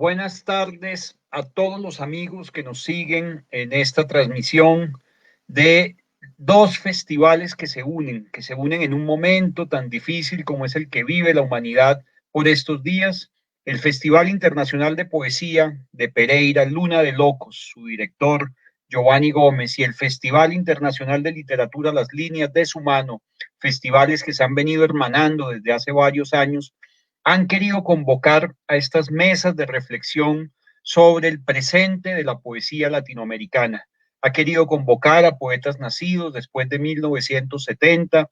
Buenas tardes a todos los amigos que nos siguen en esta transmisión de dos festivales que se unen en un momento tan difícil como es el que vive la humanidad por estos días. El Festival Internacional de Poesía de Pereira, Luna de Locos, su director Giovanni Gómez, y el Festival Internacional de Literatura Las Líneas de su Mano, festivales que se han venido hermanando desde hace varios años, han querido convocar a estas mesas de reflexión sobre el presente de la poesía latinoamericana. Ha querido convocar a poetas nacidos después de 1970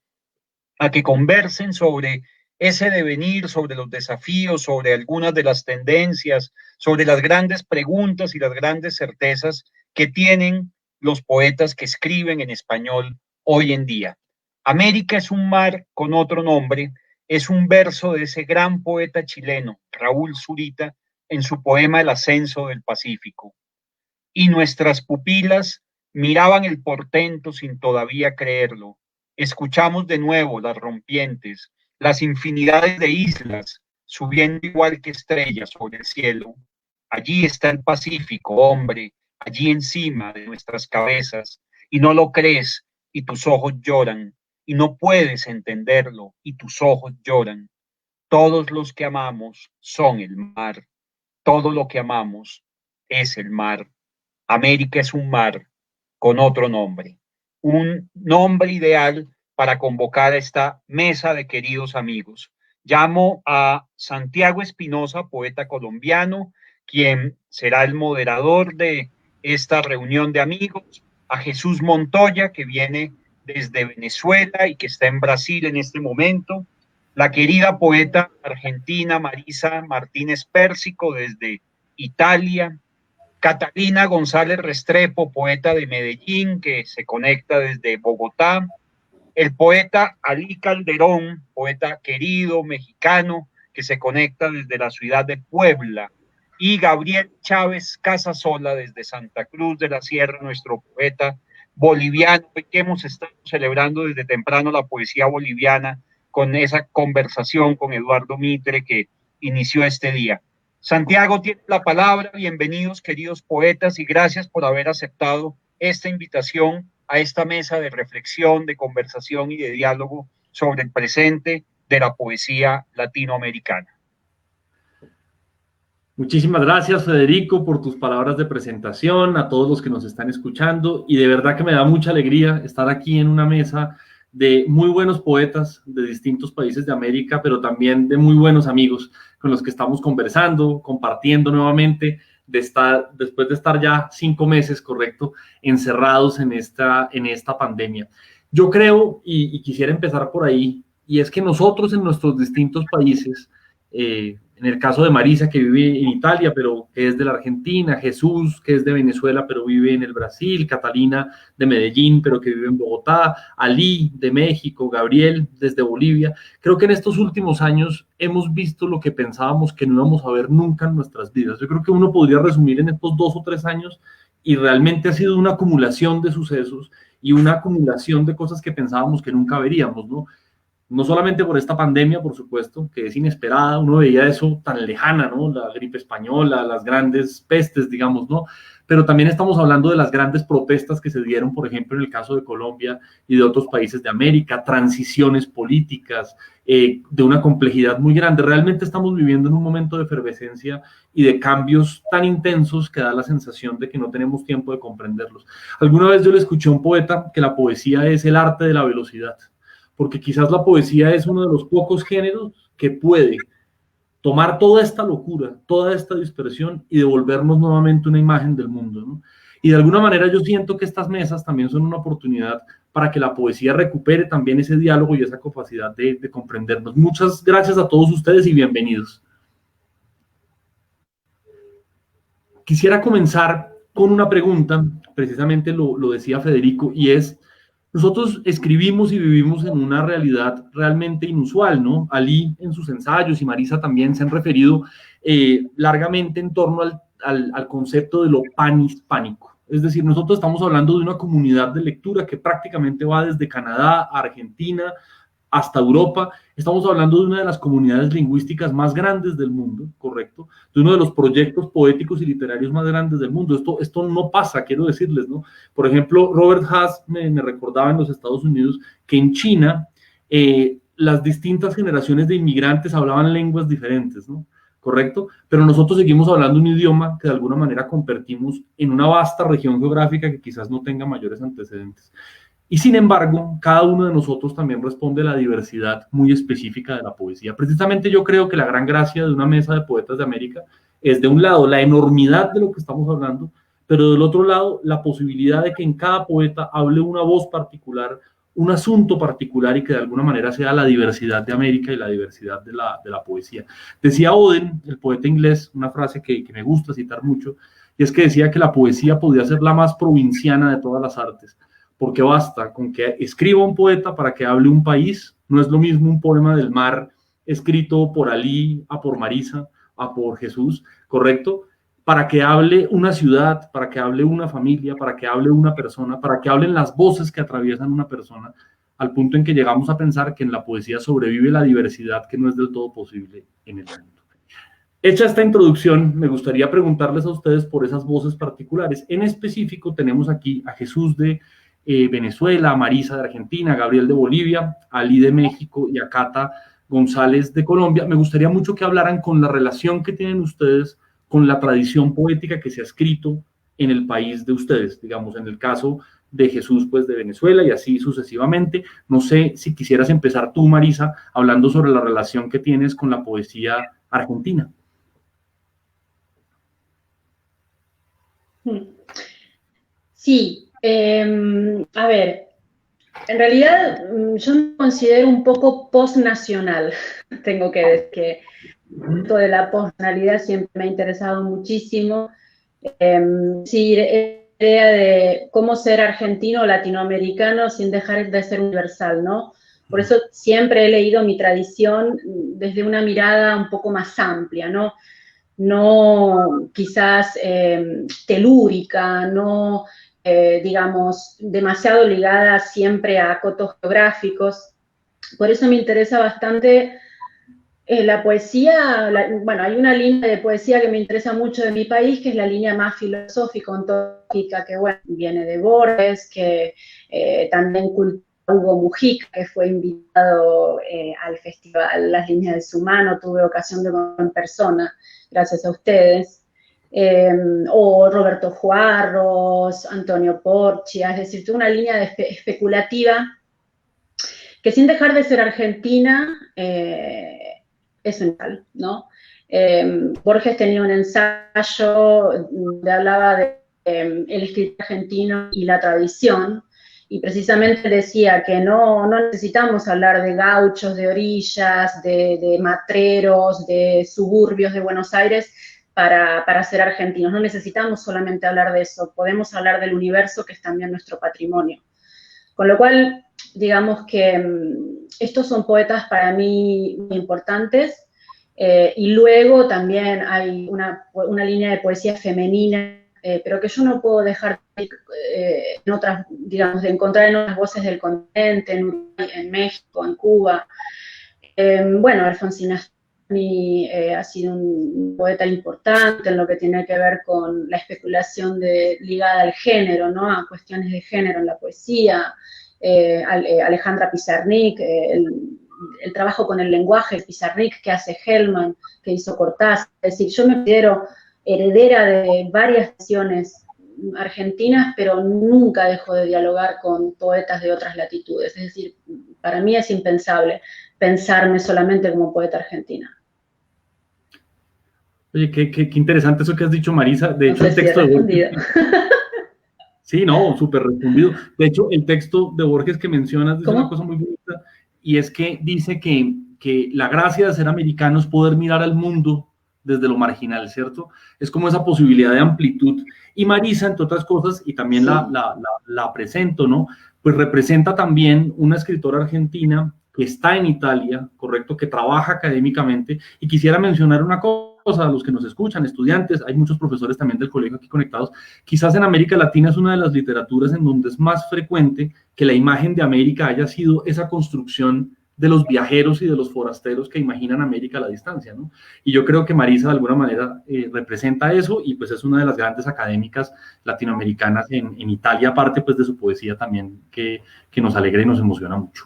a que conversen sobre ese devenir, sobre los desafíos, sobre algunas de las tendencias, sobre las grandes preguntas y las grandes certezas que tienen los poetas que escriben en español hoy en día. América es un mar con otro nombre, es un verso de ese gran poeta chileno, Raúl Zurita, en su poema El ascenso del Pacífico. Y nuestras pupilas miraban el portento sin todavía creerlo. Escuchamos de nuevo las rompientes, las infinidades de islas subiendo igual que estrellas sobre el cielo. Allí está el Pacífico, hombre, allí encima de nuestras cabezas, y no lo crees, y tus ojos lloran, y no puedes entenderlo, y tus ojos lloran. Todos los que amamos son el mar, todo lo que amamos es el mar. América es un mar con otro nombre, un nombre ideal para convocar a esta mesa de queridos amigos. Llamo a Santiago Espinosa, poeta colombiano, quien será el moderador de esta reunión de amigos, a Jesús Montoya, que viene desde Venezuela y que está en Brasil en este momento, la querida poeta argentina Marisa Martínez Pérsico desde Italia, Catalina González Restrepo, poeta de Medellín, que se conecta desde Bogotá, el poeta Ali Calderón, poeta querido mexicano, que se conecta desde la ciudad de Puebla, y Gabriel Chávez Casasola desde Santa Cruz de la Sierra, nuestro poeta boliviano, que hemos estado celebrando desde temprano la poesía boliviana con esa conversación con Eduardo Mitre que inició este día. Santiago tiene la palabra. Bienvenidos, queridos poetas, y gracias por haber aceptado esta invitación a esta mesa de reflexión, de conversación y de diálogo sobre el presente de la poesía latinoamericana. Muchísimas gracias, Federico, por tus palabras de presentación, a todos los que nos están escuchando, y de verdad que me da mucha alegría estar aquí en una mesa de muy buenos poetas de distintos países de América, pero también de muy buenos amigos con los que estamos conversando, compartiendo nuevamente, después de estar ya 5 meses, correcto, encerrados en esta pandemia. Yo creo, y quisiera empezar por ahí, y es que nosotros en nuestros distintos países, en el caso de Marisa, que vive en Italia, pero que es de la Argentina, Jesús, que es de Venezuela, pero vive en el Brasil, Catalina, de Medellín, pero que vive en Bogotá, Ali, de México, Gabriel, desde Bolivia. Creo que en estos últimos años hemos visto lo que pensábamos que no íbamos a ver nunca en nuestras vidas. Yo creo que uno podría resumir en estos 2 o 3 años, y realmente ha sido una acumulación de sucesos y una acumulación de cosas que pensábamos que nunca veríamos, ¿no? No solamente por esta pandemia, por supuesto, que es inesperada, uno veía eso tan lejana, ¿no? La gripe española, las grandes pestes, digamos, ¿no? Pero también estamos hablando de las grandes protestas que se dieron, por ejemplo, en el caso de Colombia y de otros países de América, transiciones políticas, de una complejidad muy grande. Realmente estamos viviendo en un momento de efervescencia y de cambios tan intensos que da la sensación de que no tenemos tiempo de comprenderlos. Alguna vez yo le escuché a un poeta que la poesía es el arte de la velocidad, porque quizás la poesía es uno de los pocos géneros que puede tomar toda esta locura, toda esta dispersión y devolvernos nuevamente una imagen del mundo, ¿no? Y de alguna manera yo siento que estas mesas también son una oportunidad para que la poesía recupere también ese diálogo y esa capacidad de comprendernos. Muchas gracias a todos ustedes y bienvenidos. Quisiera comenzar con una pregunta, precisamente lo decía Federico, y es: nosotros escribimos y vivimos en una realidad realmente inusual, ¿no? Ali en sus ensayos y Marisa también se han referido largamente en torno al concepto de lo panhispánico. Es decir, nosotros estamos hablando de una comunidad de lectura que prácticamente va desde Canadá a Argentina, hasta Europa. Estamos hablando de una de las comunidades lingüísticas más grandes del mundo, ¿correcto? De uno de los proyectos poéticos y literarios más grandes del mundo. Esto no pasa, quiero decirles, ¿no? Por ejemplo, Robert Haas me recordaba en los Estados Unidos que en China las distintas generaciones de inmigrantes hablaban lenguas diferentes, ¿no? ¿Correcto? Pero nosotros seguimos hablando un idioma que de alguna manera convertimos en una vasta región geográfica que quizás no tenga mayores antecedentes. Y sin embargo, cada uno de nosotros también responde a la diversidad muy específica de la poesía. Precisamente yo creo que la gran gracia de una mesa de poetas de América es, de un lado, la enormidad de lo que estamos hablando, pero del otro lado, la posibilidad de que en cada poeta hable una voz particular, un asunto particular, y que de alguna manera sea la diversidad de América y la diversidad de la poesía. Decía Oden, el poeta inglés, una frase que me gusta citar mucho, y es que decía que la poesía podía ser la más provinciana de todas las artes, porque basta con que escriba un poeta para que hable un país. No es lo mismo un poema del mar escrito por Ali, por Marisa, por Jesús, ¿correcto? Para que hable una ciudad, para que hable una familia, para que hable una persona, para que hablen las voces que atraviesan una persona, al punto en que llegamos a pensar que en la poesía sobrevive la diversidad que no es del todo posible en el mundo. Hecha esta introducción, me gustaría preguntarles a ustedes por esas voces particulares. En específico, tenemos aquí a Jesús de Venezuela, a Marisa de Argentina, a Gabriel de Bolivia, a Ali de México y a Cata González de Colombia. Me gustaría mucho que hablaran con la relación que tienen ustedes con la tradición poética que se ha escrito en el país de ustedes, digamos, en el caso de Jesús, pues, de Venezuela, y así sucesivamente. No sé si quisieras empezar tú, Marisa, hablando sobre la relación que tienes con la poesía argentina. Sí, a ver, en realidad yo me considero un poco postnacional, tengo que decir que esto de la posnacionalidad siempre me ha interesado muchísimo. Sí, la idea de cómo ser argentino o latinoamericano sin dejar de ser universal, ¿no? Por eso siempre he leído mi tradición desde una mirada un poco más amplia, ¿no? No quizás telúrica, no, digamos, demasiado ligada siempre a cotos geográficos. Por eso me interesa bastante la poesía. Bueno, hay una línea de poesía que me interesa mucho de mi país, que es la línea más filosófica, ontológica, que bueno, viene de Borges, que también cultiva Hugo Mujica, que fue invitado al festival Las Líneas de su Mano, tuve ocasión de ver en persona, gracias a ustedes, o Roberto Juarros, Antonio Porchia, es decir, toda una línea especulativa que sin dejar de ser argentina, es universal, ¿no? Borges tenía un ensayo donde hablaba de el escritor argentino y la tradición, y precisamente decía que no necesitamos hablar de gauchos, de orillas, de matreros, de suburbios de Buenos Aires para ser argentinos. No necesitamos solamente hablar de eso, podemos hablar del universo, que es también nuestro patrimonio. Con lo cual, digamos que estos son poetas para mí muy importantes, y luego también hay una línea de poesía femenina, pero que yo no puedo dejar en otras, digamos, de encontrar en otras voces del continente, en Uruguay, en México, en Cuba. Bueno, Alfonsina Storni ha sido un poeta importante en lo que tiene que ver con la especulación ligada al género, ¿no? A cuestiones de género en la poesía. Alejandra Pizarnik, el trabajo con el lenguaje de Pizarnik que hace Hellman, que hizo Cortázar. Es decir, yo me considero heredera de varias naciones argentinas, pero nunca dejo de dialogar con poetas de otras latitudes. Es decir, para mí es impensable pensarme solamente como poeta argentina. Oye, qué interesante eso que has dicho, Marisa. De hecho, el texto de Borges... Sí, no, súper respondido. De hecho, el texto de Borges que mencionas dice una cosa muy bonita, y es que dice que la gracia de ser americano es poder mirar al mundo desde lo marginal, ¿cierto? Es como esa posibilidad de amplitud. Y Marisa, entre otras cosas, y también sí, la presento, ¿no? Pues representa también una escritora argentina que está en Italia, ¿correcto? Que trabaja académicamente, y quisiera mencionar una cosa a los que nos escuchan, estudiantes, hay muchos profesores también del colegio aquí conectados. Quizás en América Latina es una de las literaturas en donde es más frecuente que la imagen de América haya sido esa construcción de los viajeros y de los forasteros que imaginan América a la distancia, ¿no? Y yo creo que Marisa de alguna manera representa eso, y pues es una de las grandes académicas latinoamericanas en Italia, aparte pues de su poesía también que nos alegra y nos emociona mucho.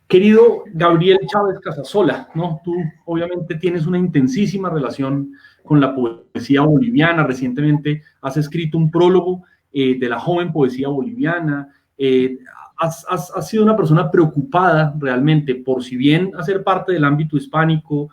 Querido Gabriel Chávez Casasola, ¿no? Tú obviamente tienes una intensísima relación con la poesía boliviana. Recientemente has escrito un prólogo de la joven poesía boliviana. Has sido una persona preocupada realmente por, si bien hacer parte del ámbito hispánico,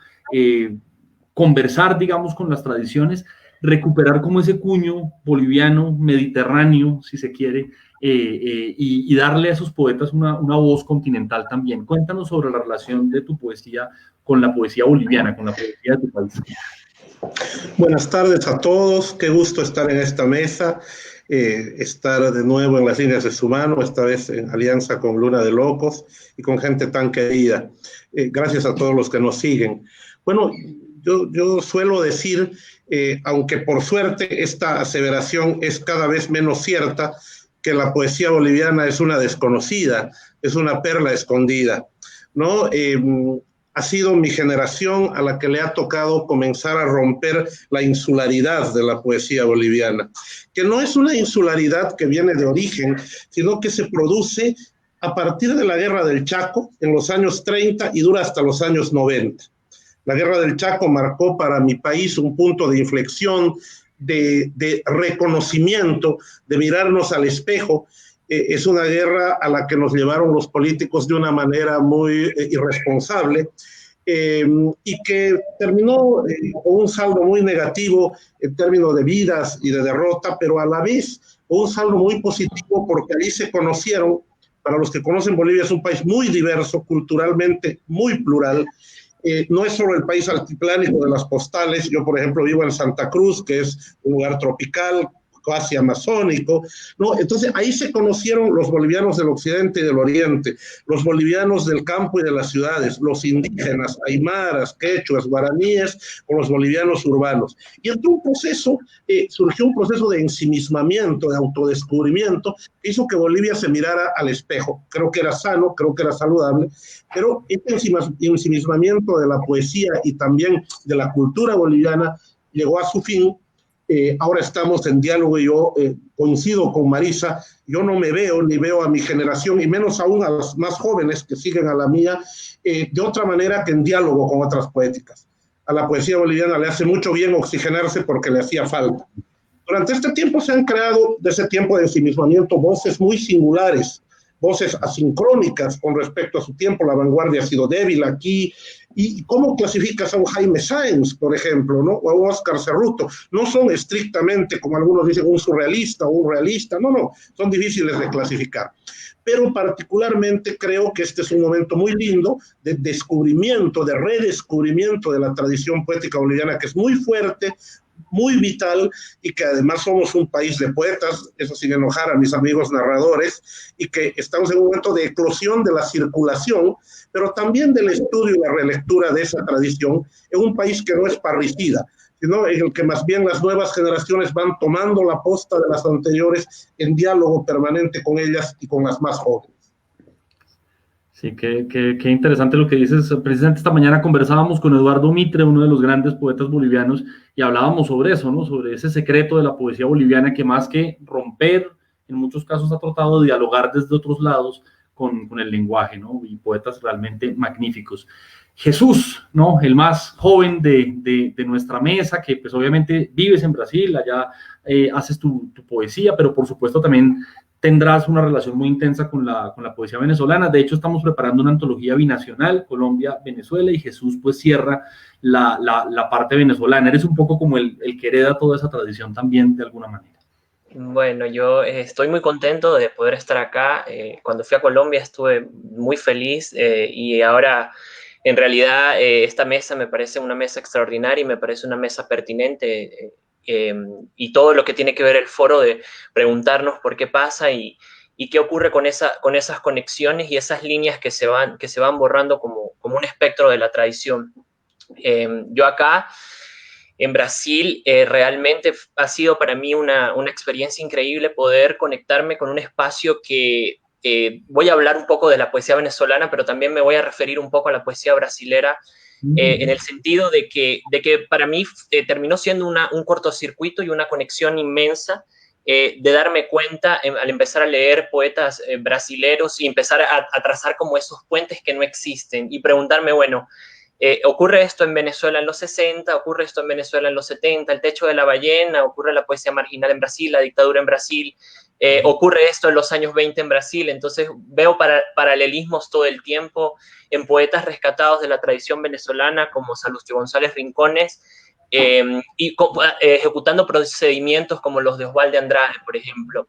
conversar, digamos, con las tradiciones, recuperar como ese cuño boliviano, mediterráneo, si se quiere, y darle a esos poetas una voz continental también. Cuéntanos sobre la relación de tu poesía con la poesía boliviana, con la poesía de tu país. Buenas tardes a todos, qué gusto estar en esta mesa, estar de nuevo en las líneas de su mano, esta vez en alianza con Luna de Locos y con gente tan querida. Gracias a todos los que nos siguen. Bueno, yo suelo decir, aunque por suerte esta aseveración es cada vez menos cierta, que la poesía boliviana es una desconocida, es una perla escondida, ¿no? Ha sido mi generación a la que le ha tocado comenzar a romper la insularidad de la poesía boliviana, que no es una insularidad que viene de origen, sino que se produce a partir de la Guerra del Chaco en los años 30 y dura hasta los años 90. La Guerra del Chaco marcó para mi país un punto de inflexión, de reconocimiento, de mirarnos al espejo. Es una guerra a la que nos llevaron los políticos de una manera muy irresponsable, y que terminó con un saldo muy negativo en términos de vidas y de derrota, pero a la vez un saldo muy positivo porque ahí se conocieron. Para los que conocen, Bolivia es un país muy diverso, culturalmente muy plural. No es solo el país altiplánico de las postales. Yo, por ejemplo, vivo en Santa Cruz, que es un lugar tropical, casi amazónico, ¿no? Entonces ahí se conocieron los bolivianos del occidente y del oriente, los bolivianos del campo y de las ciudades, los indígenas, aymaras, quechuas, guaraníes, con los bolivianos urbanos. Y entró un proceso, surgió un proceso de ensimismamiento, de autodescubrimiento, que hizo que Bolivia se mirara al espejo. Creo que era sano, creo que era saludable, pero este ensimismamiento de la poesía y también de la cultura boliviana llegó a su fin. Ahora estamos en diálogo y yo coincido con Marisa. Yo no me veo ni veo a mi generación, y menos aún a los más jóvenes que siguen a la mía, de otra manera que en diálogo con otras poéticas. A la poesía boliviana le hace mucho bien oxigenarse porque le hacía falta. Durante este tiempo se han creado, de ese tiempo de ensimismamiento, voces muy singulares, voces asincrónicas con respecto a su tiempo. La vanguardia ha sido débil aquí. ¿Y cómo clasificas a un Jaime Sáenz, por ejemplo, ¿no? O a un Óscar Cerruto? No son estrictamente, como algunos dicen, un surrealista o un realista. No, son difíciles de clasificar. Pero particularmente creo que este es un momento muy lindo de descubrimiento, de redescubrimiento de la tradición poética boliviana, que es muy fuerte, muy vital, y que además somos un país de poetas, eso sin enojar a mis amigos narradores, y que estamos en un momento de eclosión de la circulación, pero también del estudio y la relectura de esa tradición en un país que no es parricida, sino en el que más bien las nuevas generaciones van tomando la posta de las anteriores en diálogo permanente con ellas y con las más jóvenes. Sí, qué interesante lo que dices. Precisamente esta mañana conversábamos con Eduardo Mitre, uno de los grandes poetas bolivianos, y hablábamos sobre eso, ¿no? Sobre ese secreto de la poesía boliviana que, más que romper, en muchos casos ha tratado de dialogar desde otros lados con el lenguaje, ¿no? Y poetas realmente magníficos. Jesús, ¿no? El más joven de nuestra mesa, que pues obviamente vives en Brasil, allá haces tu poesía, pero por supuesto también tendrás una relación muy intensa con la poesía venezolana. De hecho, estamos preparando una antología binacional, Colombia-Venezuela, y Jesús pues cierra la parte venezolana. Eres un poco como el que hereda toda esa tradición también, de alguna manera. Bueno, yo estoy muy contento de poder estar acá. Cuando fui a Colombia estuve muy feliz, y ahora en realidad esta mesa me parece una mesa extraordinaria y me parece una mesa pertinente, y todo lo que tiene que ver el foro de preguntarnos por qué pasa y qué ocurre con esas conexiones y esas líneas que se van borrando como un espectro de la tradición. Yo acá en Brasil realmente ha sido para mí una experiencia increíble poder conectarme con un espacio que voy a hablar un poco de la poesía venezolana, pero también me voy a referir un poco a la poesía brasilera, en el sentido de que para mí terminó siendo un cortocircuito y una conexión inmensa, de darme cuenta al empezar a leer poetas brasileros y empezar a trazar como esos puentes que no existen y preguntarme, bueno, ocurre esto en Venezuela en los 60, ocurre esto en Venezuela en los 70, el techo de la ballena, ocurre la poesía marginal en Brasil, la dictadura en Brasil, ocurre esto en los años 20 en Brasil. Entonces veo paralelismos todo el tiempo en poetas rescatados de la tradición venezolana como Salustio González Rincones, y ejecutando procedimientos como los de Oswald de Andrade, por ejemplo.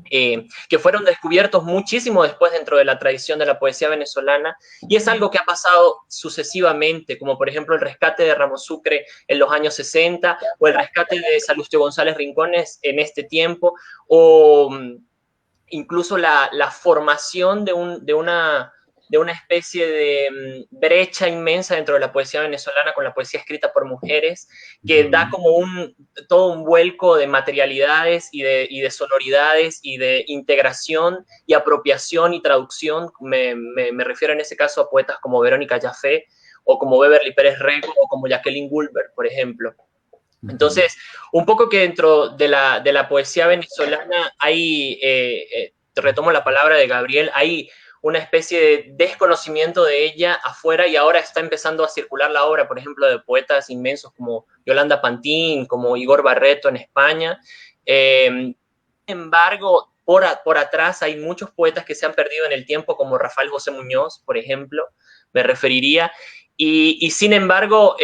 Que fueron descubiertos muchísimo después dentro de la tradición de la poesía venezolana, y es algo que ha pasado sucesivamente, como por ejemplo el rescate de Ramos Sucre en los años 60, o el rescate de Salustio González Rincones en este tiempo, o incluso la formación de una especie de brecha inmensa dentro de la poesía venezolana con la poesía escrita por mujeres, que da como todo un vuelco de materialidades y de sonoridades y de integración y apropiación y traducción. Me refiero en ese caso a poetas como Verónica Jaffe, o como Beverly Pérez Rego, o como Jacqueline Goldberg, por ejemplo. Entonces, un poco que dentro de la poesía venezolana hay, retomo la palabra de Gabriel, hay una especie de desconocimiento de ella afuera, y ahora está empezando a circular la obra, por ejemplo, de poetas inmensos como Yolanda Pantín, como Igor Barreto en España. Sin embargo, por atrás hay muchos poetas que se han perdido en el tiempo, como Rafael José Muñoz, por ejemplo, me referiría. Y sin embargo,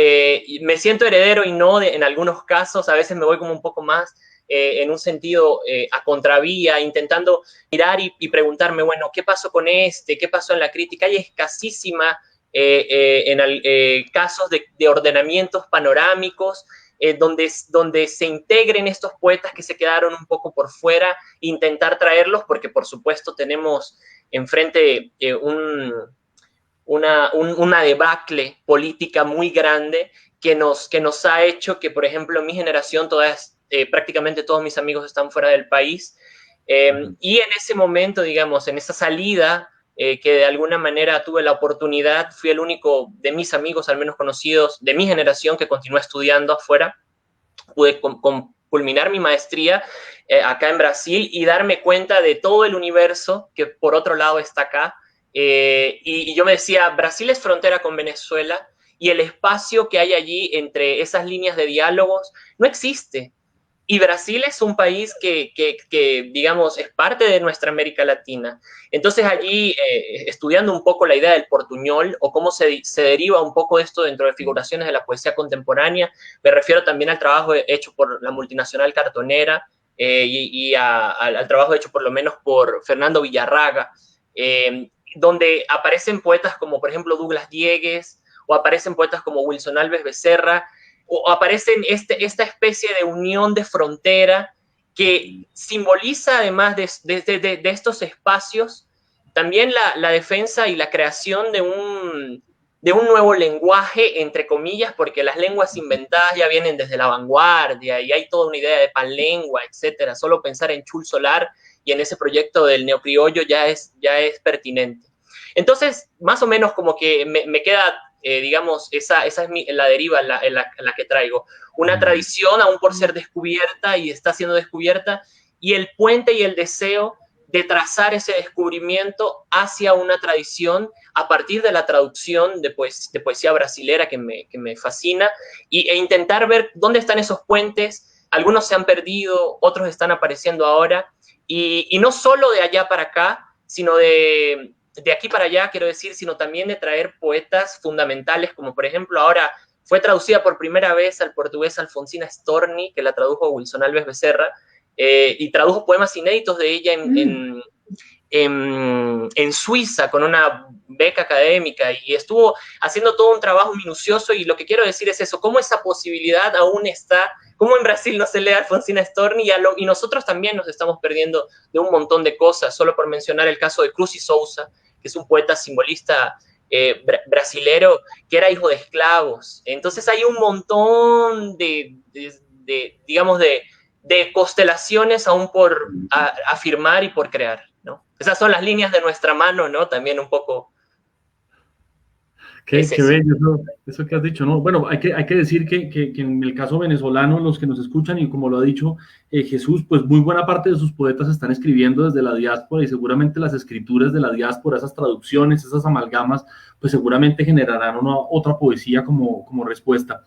me siento heredero y no en algunos casos. A veces me voy como un poco más en un sentido a contravía, intentando mirar y preguntarme, bueno, ¿qué pasó con este? ¿Qué pasó en la crítica? Hay escasísima casos de ordenamientos panorámicos donde se integren estos poetas que se quedaron un poco por fuera, intentar traerlos, porque por supuesto tenemos enfrente una debacle política muy grande que nos ha hecho que, por ejemplo, mi generación, prácticamente todos mis amigos están fuera del país, y en ese momento, digamos, en esa salida, que de alguna manera tuve la oportunidad, fui el único de mis amigos, al menos conocidos, de mi generación, que continuó estudiando afuera. Pude culminar mi maestría acá en Brasil y darme cuenta de todo el universo que por otro lado está acá. Y yo me decía, Brasil es frontera con Venezuela, y el espacio que hay allí entre esas líneas de diálogos no existe. Y Brasil es un país que digamos, es parte de nuestra América Latina. Entonces allí, estudiando un poco la idea del portuñol, o cómo se deriva un poco esto dentro de figuraciones de la poesía contemporánea, me refiero también al trabajo hecho por la multinacional cartonera, y al trabajo hecho por lo menos por Fernando Villarraga, donde aparecen poetas como, por ejemplo, Douglas Diegues, o aparecen poetas como Wilson Alves Becerra, o aparecen esta especie de unión de frontera que simboliza, además de estos espacios, también la defensa y la creación de un nuevo lenguaje, entre comillas, porque las lenguas inventadas ya vienen desde la vanguardia, y hay toda una idea de panlengua, etcétera. Solo pensar en Chul Solar y en ese proyecto del neocriollo ya es pertinente. Entonces, más o menos como que me queda, digamos, esa es la deriva en la que traigo. Una tradición aún por ser descubierta, y está siendo descubierta, y el puente y el deseo de trazar ese descubrimiento hacia una tradición a partir de la traducción de poesía brasilera que me fascina, e intentar ver dónde están esos puentes. Algunos se han perdido, otros están apareciendo ahora, y no solo de allá para acá, sino de aquí para allá, quiero decir, sino también de traer poetas fundamentales, como por ejemplo ahora fue traducida por primera vez al portugués Alfonsina Storni, que la tradujo Wilson Alves Becerra, y tradujo poemas inéditos de ella en Suiza con una beca académica, y estuvo haciendo todo un trabajo minucioso. Y lo que quiero decir es eso, cómo esa posibilidad aún está, cómo en Brasil no se lee Alfonsina Storni, y nosotros también nos estamos perdiendo de un montón de cosas. Solo por mencionar el caso de Cruz y Souza, que es un poeta simbolista brasilero, que era hijo de esclavos. Entonces hay un montón digamos, de constelaciones aún por afirmar y por crear, ¿no? esas son las líneas de nuestra mano, ¿no? También un poco. Qué bello eso que has dicho, ¿no? Bueno, hay que decir que en el caso venezolano, los que nos escuchan, y como lo ha dicho Jesús, pues muy buena parte de sus poetas están escribiendo desde la diáspora, y seguramente las escrituras de la diáspora, esas traducciones, esas amalgamas, pues seguramente generarán otra poesía como respuesta.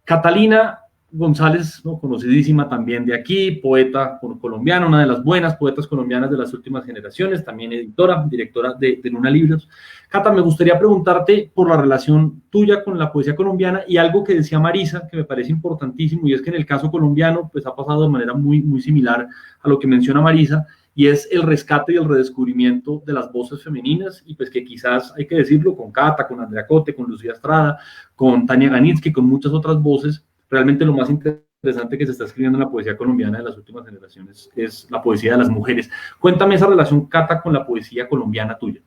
Catalina González, ¿no? Conocidísima también de aquí, poeta colombiana, una de las buenas poetas colombianas de las últimas generaciones, también editora, directora de Luna Libros. Cata, me gustaría preguntarte por la relación tuya con la poesía colombiana y algo que decía Marisa, que me parece importantísimo, y es que en el caso colombiano, pues ha pasado de manera muy similar a lo que menciona Marisa, y es el rescate y el redescubrimiento de las voces femeninas, y pues que quizás, hay que decirlo, con Cata, con Andrea Cote, con Lucía Estrada, con Tania Ganitsky, con muchas otras voces, realmente lo más interesante que se está escribiendo en la poesía colombiana de las últimas generaciones es la poesía de las mujeres. Cuéntame esa relación, Cata, con la poesía colombiana tuya.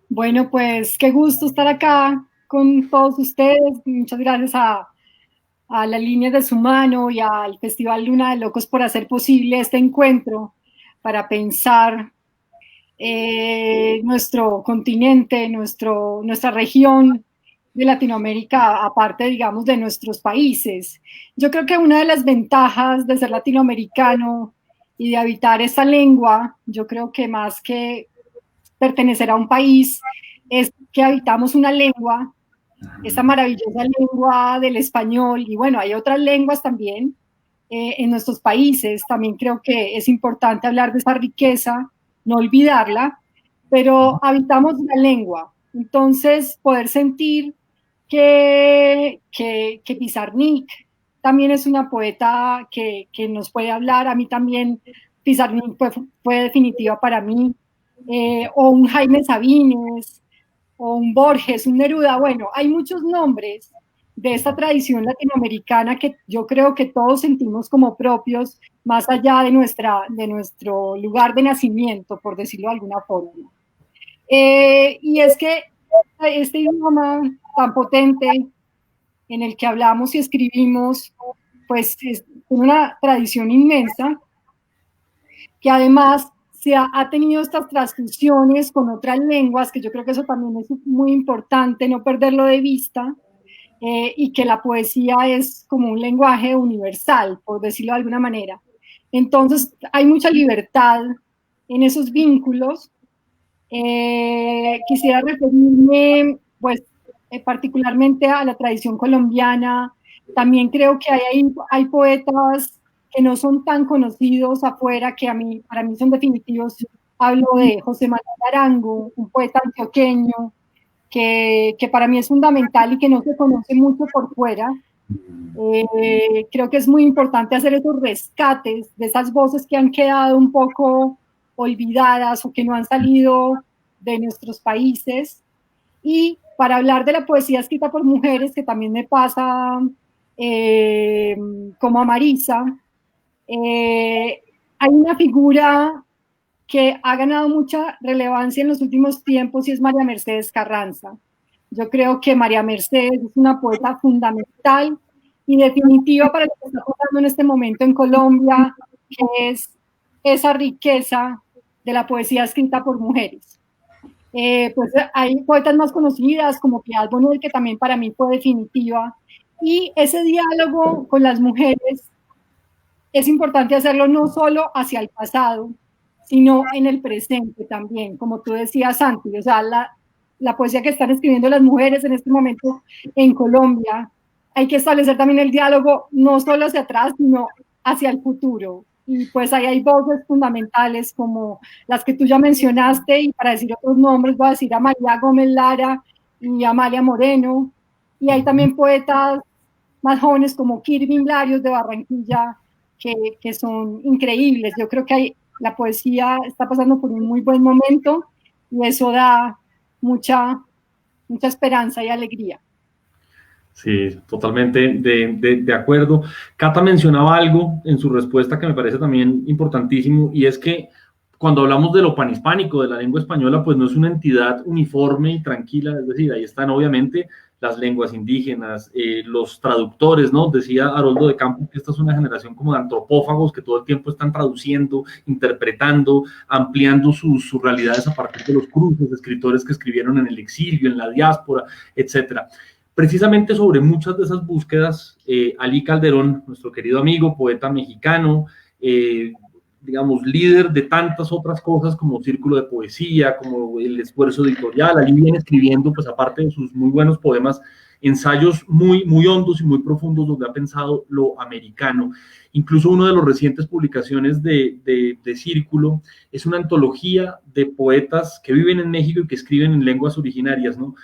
Bueno, pues qué gusto estar acá con todos ustedes. Muchas gracias a la línea de su mano y al Festival Luna de Locos por hacer posible este encuentro para pensar nuestro continente, nuestra región de Latinoamérica, aparte, digamos, de nuestros países. Yo creo que una de las ventajas de ser latinoamericano y de habitar esta lengua, yo creo que más que pertenecer a un país, es que habitamos una lengua, esta maravillosa lengua del español, y bueno, hay otras lenguas también en nuestros países. También creo que es importante hablar de esa riqueza, no olvidarla, pero habitamos la lengua. Entonces, poder sentir que Pizarnik también es una poeta que nos puede hablar. A mí también Pizarnik fue definitiva para mí, o un Jaime Sabines, o un Borges, un Neruda. Bueno, hay muchos nombres de esta tradición latinoamericana que yo creo que todos sentimos como propios, más allá de nuestro lugar de nacimiento, por decirlo de alguna forma. Y es que este idioma tan potente en el que hablamos y escribimos, pues es una tradición inmensa, que además ha tenido estas transfusiones con otras lenguas, que yo creo que eso también es muy importante, no perderlo de vista, y que la poesía es como un lenguaje universal, por decirlo de alguna manera. Entonces hay mucha libertad en esos vínculos. Quisiera referirme, pues, particularmente a la tradición colombiana. También creo que hay poetas que no son tan conocidos afuera, que para mí son definitivos. Hablo de José Manuel Arango, un poeta antioqueño, que para mí es fundamental y que no se conoce mucho por fuera. Creo que es muy importante hacer esos rescates de esas voces que han quedado un poco olvidadas o que no han salido de nuestros países. Y para hablar de la poesía escrita por mujeres, que también me pasa como a Marisa, hay una figura que ha ganado mucha relevancia en los últimos tiempos y es María Mercedes Carranza. Yo creo que María Mercedes es una poeta fundamental y definitiva para lo que está pasando en este momento en Colombia, que es esa riqueza de la poesía escrita por mujeres. Pues hay poetas más conocidas como Piedad Bonet, que también para mí fue definitiva, y ese diálogo con las mujeres es importante hacerlo no solo hacia el pasado, sino en el presente también, como tú decías, Santi. O sea, la poesía que están escribiendo las mujeres en este momento en Colombia, hay que establecer también el diálogo no solo hacia atrás, sino hacia el futuro. Y pues ahí hay voces fundamentales como las que tú ya mencionaste, y para decir otros nombres voy a decir a María Gómez Lara y a Amalia Moreno, y hay también poetas más jóvenes como Kirvin Larios de Barranquilla, que son increíbles. Yo creo que la poesía está pasando por un muy buen momento y eso da mucha esperanza y alegría. Sí, totalmente de acuerdo. Cata mencionaba algo en su respuesta que me parece también importantísimo, y es que cuando hablamos de lo panhispánico, de la lengua española, pues no es una entidad uniforme y tranquila, es decir, ahí están obviamente las lenguas indígenas, los traductores, ¿no? Decía Haroldo de Campos que esta es una generación como de antropófagos que todo el tiempo están traduciendo, interpretando, ampliando sus realidades a partir de los cruces, de escritores que escribieron en el exilio, en la diáspora, etcétera. Precisamente sobre muchas de esas búsquedas, Ali Calderón, nuestro querido amigo, poeta mexicano, digamos, líder de tantas otras cosas como Círculo de Poesía, como el esfuerzo editorial, allí viene escribiendo, pues aparte de sus muy buenos poemas, ensayos muy, muy hondos y muy profundos donde ha pensado lo americano. Incluso una de las recientes publicaciones de Círculo es una antología de poetas que viven en México y que escriben en lenguas originarias, ¿no?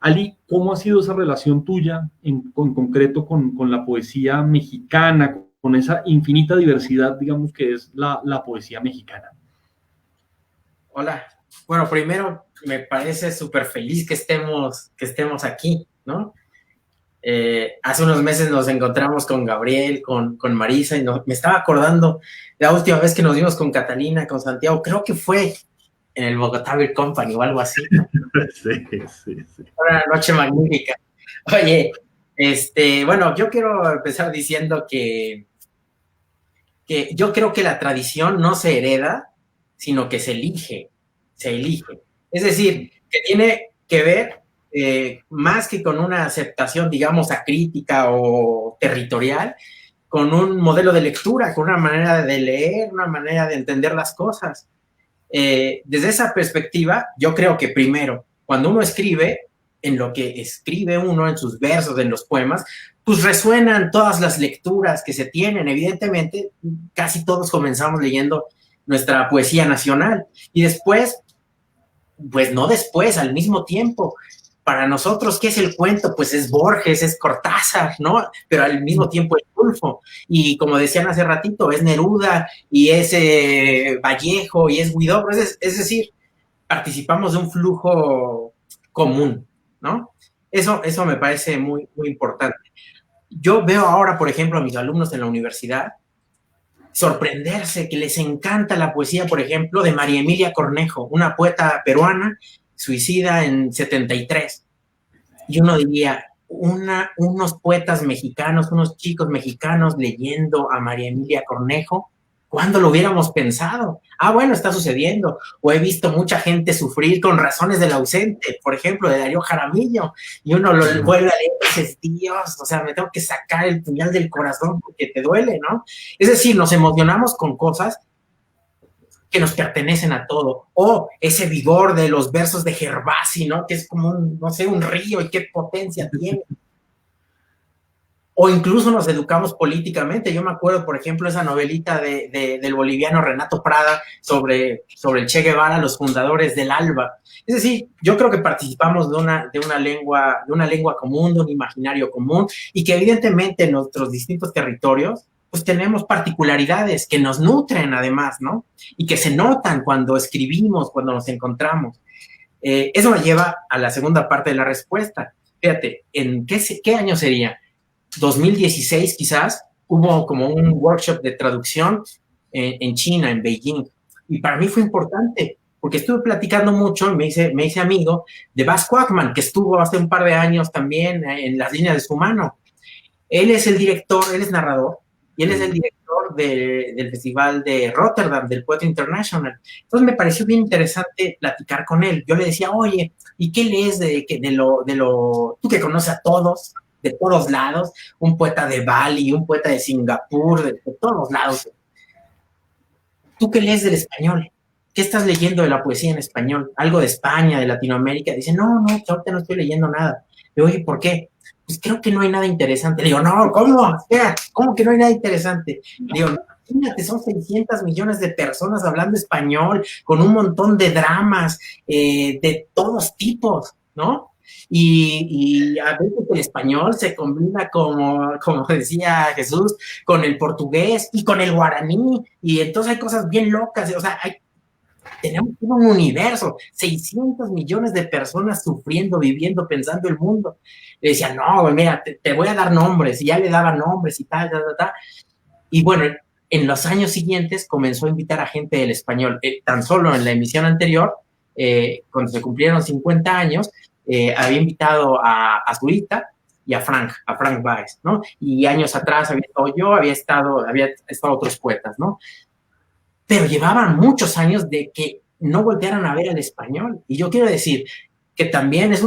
Ali, ¿cómo ha sido esa relación tuya en concreto con la poesía mexicana, con esa infinita diversidad, digamos, que es la poesía mexicana? Hola. Bueno, primero me parece súper feliz que estemos aquí, ¿no? Hace unos meses nos encontramos con Gabriel, con Marisa, y me estaba acordando de la última vez que nos vimos con Catalina, con Santiago, creo que fue en el Bogotá Beer Company o algo así, ¿no? Sí. Una noche magnífica. Oye, bueno, yo quiero empezar diciendo que yo creo que la tradición no se hereda, sino que se elige. Es decir, que tiene que ver más que con una aceptación, digamos, acrítica o territorial, con un modelo de lectura, con una manera de leer, una manera de entender las cosas. Desde esa perspectiva, yo creo que primero, cuando uno escribe, en lo que escribe uno, en sus versos, en los poemas, pues resuenan todas las lecturas que se tienen. Evidentemente, casi todos comenzamos leyendo nuestra poesía nacional. Y después, pues no después, al mismo tiempo, para nosotros, ¿qué es el cuento? Pues es Borges, es Cortázar, ¿no? Pero al mismo tiempo es Rulfo. Y como decían hace ratito, es Neruda, y es Vallejo, y es Huidobro. Es decir, participamos de un flujo común, ¿no? Eso me parece muy, muy importante. Yo veo ahora, por ejemplo, a mis alumnos en la universidad sorprenderse que les encanta la poesía, por ejemplo, de María Emilia Cornejo, una poeta peruana, suicida en 73. Y uno diría, unos poetas mexicanos, unos chicos mexicanos leyendo a María Emilia Cornejo, ¿cuándo lo hubiéramos pensado? Bueno, está sucediendo. O he visto mucha gente sufrir con Razones del ausente, por ejemplo, de Darío Jaramillo, y uno lo vuelve a leer y dices, Dios, o sea, me tengo que sacar el puñal del corazón porque te duele, ¿no? Es decir, nos emocionamos con cosas que nos pertenecen a todo. O ese vigor de los versos de Gervasi, ¿no? Que es como un río y qué potencia tiene. O incluso nos educamos políticamente. Yo me acuerdo, por ejemplo, esa novelita del boliviano Renato Prada sobre el Che Guevara, los fundadores del ALBA. Es decir, yo creo que participamos de una lengua común, de un imaginario común, y que evidentemente en nuestros distintos territorios pues tenemos particularidades que nos nutren además, ¿no? Y que se notan cuando escribimos, cuando nos encontramos. Eso me lleva a la segunda parte de la respuesta. Fíjate, ¿en qué año sería? 2016 quizás, hubo como un workshop de traducción en China, en Beijing, y para mí fue importante, porque estuve platicando mucho, me hice amigo de Bas Quackman, que estuvo hace un par de años también en Las líneas de su mano. Él es el director, él es narrador, y él es el director del Festival de Rotterdam, del Poetry International. Entonces me pareció bien interesante platicar con él. Yo le decía, oye, ¿y qué lees tú que conoces a todos, de todos lados, un poeta de Bali, un poeta de Singapur, de todos lados? ¿Tú qué lees del español? ¿Qué estás leyendo de la poesía en español? ¿Algo de España, de Latinoamérica? Dice, no, ahorita no estoy leyendo nada. Le digo, oye, ¿por qué? Pues creo que no hay nada interesante. Le digo, no, ¿cómo? Espera, ¿cómo que no hay nada interesante? Le digo, imagínate, son 600 millones de personas hablando español, con un montón de dramas de todos tipos, ¿no? Y a veces el español se combina, como decía Jesús, con el portugués y con el guaraní, y entonces hay cosas bien locas, o sea, tenemos un universo, 600 millones de personas sufriendo, viviendo, pensando el mundo. Le decía, no, mira, te voy a dar nombres, y ya le daba nombres y tal. Y bueno, en los años siguientes comenzó a invitar a gente del español. Tan solo en la emisión anterior, cuando se cumplieron 50 años, había invitado a Zurita y a Frank Baez, ¿no? Y años atrás había estado otros poetas, ¿no? Pero llevaban muchos años de que no voltearan a ver el español. Y yo quiero decir que también es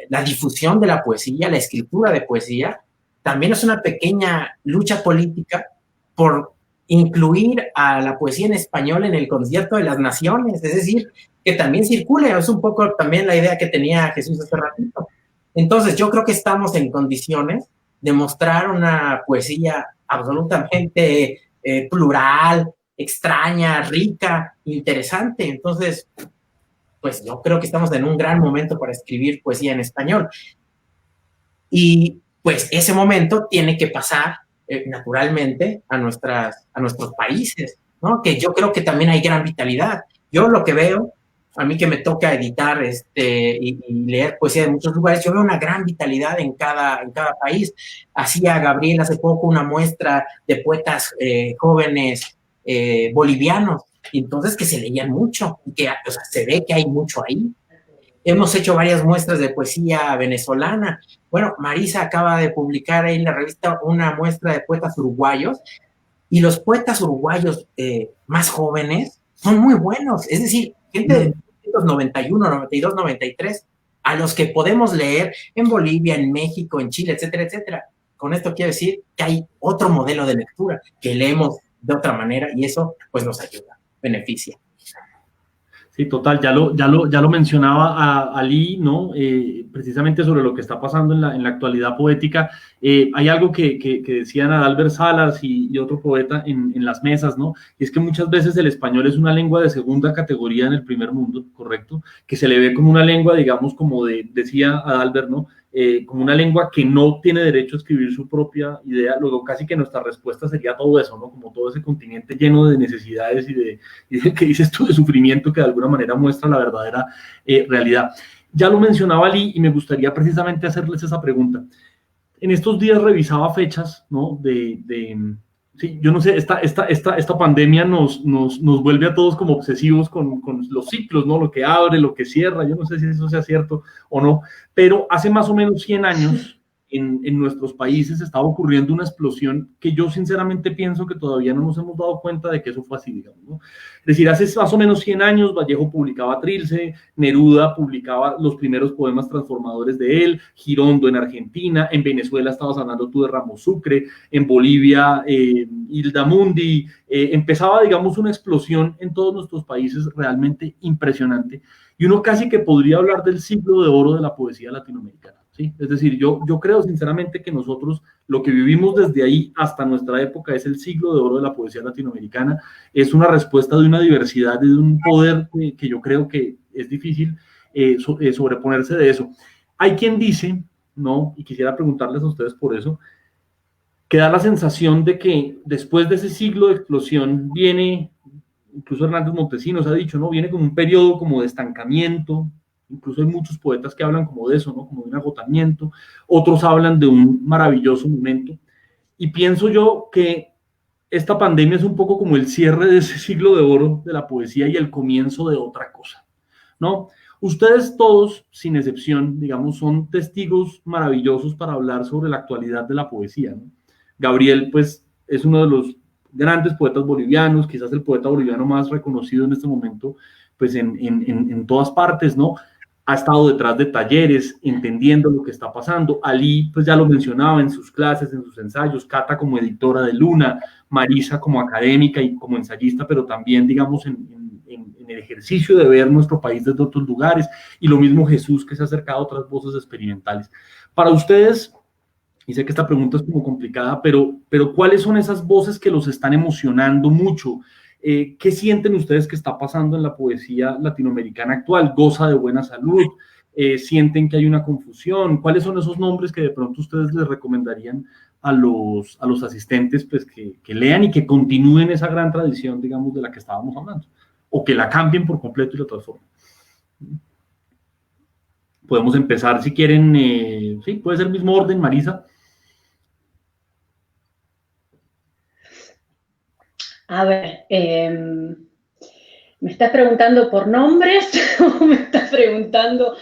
la difusión de la poesía, la escritura de poesía, también es una pequeña lucha política por incluir a la poesía en español en el concierto de las naciones, es decir, que también circule, es un poco también la idea que tenía Jesús hace ratito. Entonces, yo creo que estamos en condiciones de mostrar una poesía absolutamente plural, extraña, rica, interesante. Entonces, pues yo creo que estamos en un gran momento para escribir poesía en español. Y pues ese momento tiene que pasar naturalmente a nuestros países, ¿no? Que yo creo que también hay gran vitalidad. Yo lo que veo, a mí que me toca editar y leer poesía de muchos lugares, yo veo una gran vitalidad en cada país. Hacía Gabriel hace poco una muestra de poetas jóvenes bolivianos, y entonces que se leían mucho, y que, o sea, se ve que hay mucho ahí. Hemos hecho varias muestras de poesía venezolana. Bueno, Marisa acaba de publicar ahí en la revista una muestra de poetas uruguayos, y los poetas uruguayos más jóvenes son muy buenos, es decir, gente de 1991, 92, 93, a los que podemos leer en Bolivia, en México, en Chile, etcétera, etcétera. Con esto quiero decir que hay otro modelo de lectura, que leemos de otra manera, y eso pues nos ayuda, beneficia. Sí, total, ya lo mencionaba a Ali, ¿no? Precisamente sobre lo que está pasando en la actualidad poética. Hay algo que decían Adalbert Salas y otro poeta en las mesas, ¿no? Y es que muchas veces el español es una lengua de segunda categoría en el primer mundo, ¿correcto? Que se le ve como una lengua, digamos, como decía Adalbert, ¿no? Como una lengua que no tiene derecho a escribir su propia idea. Luego casi que nuestra respuesta sería todo eso, ¿no? Como todo ese continente lleno de necesidades y de que dices tú, de sufrimiento, que de alguna manera muestra la verdadera realidad. Ya lo mencionaba Ali y me gustaría precisamente hacerles esa pregunta. En estos días revisaba fechas, ¿no? Sí, yo no sé, esta pandemia nos vuelve a todos como obsesivos con los ciclos, ¿no? Lo que abre, lo que cierra, yo no sé si eso sea cierto o no, pero hace más o menos 100 años en nuestros países estaba ocurriendo una explosión que yo sinceramente pienso que todavía no nos hemos dado cuenta de que eso fue así, digamos, ¿no? Es decir, hace más o menos 100 años Vallejo publicaba Trilce, Neruda publicaba los primeros poemas transformadores de él, Girondo en Argentina, en Venezuela estabas hablando tú de Ramos Sucre, en Bolivia Hilda Mundi, empezaba, digamos, una explosión en todos nuestros países realmente impresionante, y uno casi que podría hablar del siglo de oro de la poesía latinoamericana. ¿Sí? Es decir, yo creo sinceramente que nosotros lo que vivimos desde ahí hasta nuestra época es el siglo de oro de la poesía latinoamericana, es una respuesta de una diversidad y de un poder que yo creo que es difícil sobreponerse de eso. Hay quien dice, ¿no? Y quisiera preguntarles a ustedes por eso, que da la sensación de que después de ese siglo de explosión viene, incluso Hernández Montesinos ha dicho, ¿no? Viene como un periodo como de estancamiento. Incluso hay muchos poetas que hablan como de eso, ¿no? Como de un agotamiento. Otros hablan de un maravilloso momento. Y pienso yo que esta pandemia es un poco como el cierre de ese siglo de oro de la poesía y el comienzo de otra cosa, ¿no? Ustedes todos, sin excepción, digamos, son testigos maravillosos para hablar sobre la actualidad de la poesía, ¿no? Gabriel, pues, es uno de los grandes poetas bolivianos, quizás el poeta boliviano más reconocido en este momento, pues, en todas partes, ¿no? Ha estado detrás de talleres, entendiendo lo que está pasando. Ali, pues ya lo mencionaba en sus clases, en sus ensayos, Cata como editora de Luna, Marisa como académica y como ensayista, pero también, digamos, en el ejercicio de ver nuestro país desde otros lugares, y lo mismo Jesús, que se ha acercado a otras voces experimentales. Para ustedes, y sé que esta pregunta es como complicada, pero ¿cuáles son esas voces que los están emocionando mucho? ¿Qué sienten ustedes que está pasando en la poesía latinoamericana actual? ¿Goza de buena salud? ¿Sienten que hay una confusión? ¿Cuáles son esos nombres que de pronto ustedes les recomendarían a los asistentes, pues, que lean y que continúen esa gran tradición, digamos, de la que estábamos hablando? O que la cambien por completo y la transformen. Podemos empezar, si quieren, sí, puede ser el mismo orden, Marisa. A ver, ¿me estás preguntando por nombres o me estás preguntando?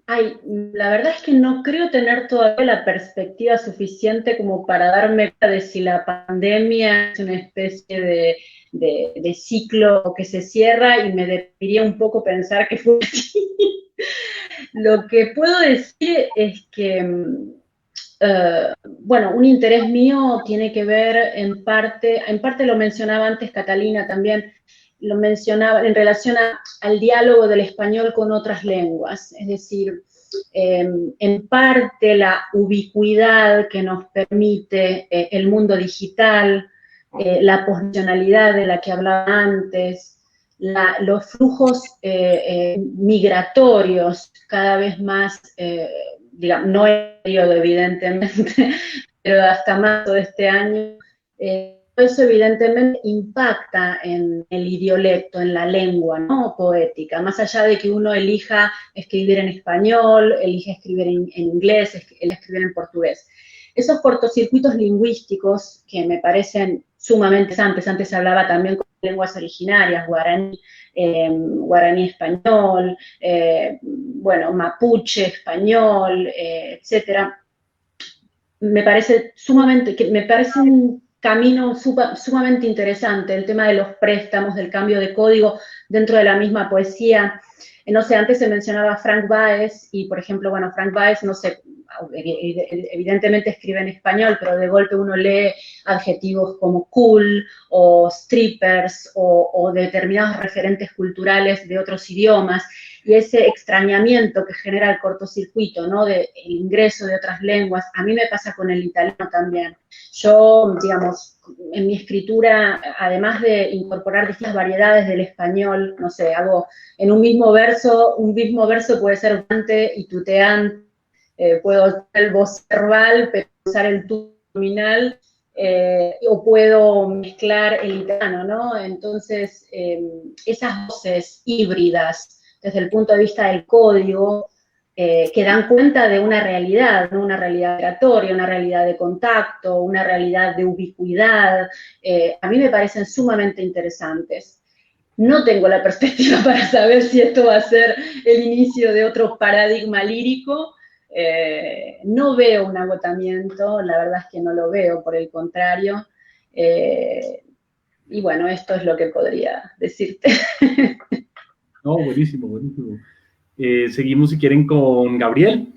Ay, la verdad es que no creo tener todavía la perspectiva suficiente como para darme cuenta de si la pandemia es una especie de ciclo que se cierra y me debería un poco pensar que fue así. Lo que puedo decir es que, bueno, un interés mío tiene que ver en parte lo mencionaba antes Catalina también, lo mencionaba en relación al diálogo del español con otras lenguas, es decir, en parte la ubicuidad que nos permite el mundo digital, la posicionalidad de la que hablaba antes, los flujos migratorios cada vez más, digamos, no en el periodo evidentemente, pero hasta marzo de este año, eso evidentemente impacta en el idiolecto, en la lengua, ¿no? Poética, más allá de que uno elija escribir en español, elija escribir en inglés, elija escribir en portugués. Esos cortocircuitos lingüísticos que me parecen sumamente interesantes, antes hablaba también con lenguas originarias, guaraní español, bueno, mapuche español, etcétera, me parece un camino sumamente interesante, el tema de los préstamos, del cambio de código dentro de la misma poesía. No sé, antes se mencionaba Frank Baez, y por ejemplo, bueno, Frank Baez, no sé, evidentemente escribe en español, pero de golpe uno lee adjetivos como cool, o strippers, o determinados referentes culturales de otros idiomas, y ese extrañamiento que genera el cortocircuito, ¿no? El ingreso de otras lenguas. A mí me pasa con el italiano también. Yo, digamos, en mi escritura, además de incorporar distintas variedades del español, no sé, hago en un mismo verso puede ser guante y tuteante, puedo usar el voz verbal, pero usar el tu nominal, o puedo mezclar el italiano, ¿no? Entonces, esas voces híbridas, desde el punto de vista del código, que dan cuenta de una realidad, ¿no? Una realidad migratoria, una realidad de contacto, una realidad de ubicuidad, a mí me parecen sumamente interesantes. No tengo la perspectiva para saber si esto va a ser el inicio de otro paradigma lírico. No veo un agotamiento, la verdad es que no lo veo, por el contrario. Y bueno, esto es lo que podría decirte. No, buenísimo, buenísimo. Seguimos, si quieren, con Gabriel.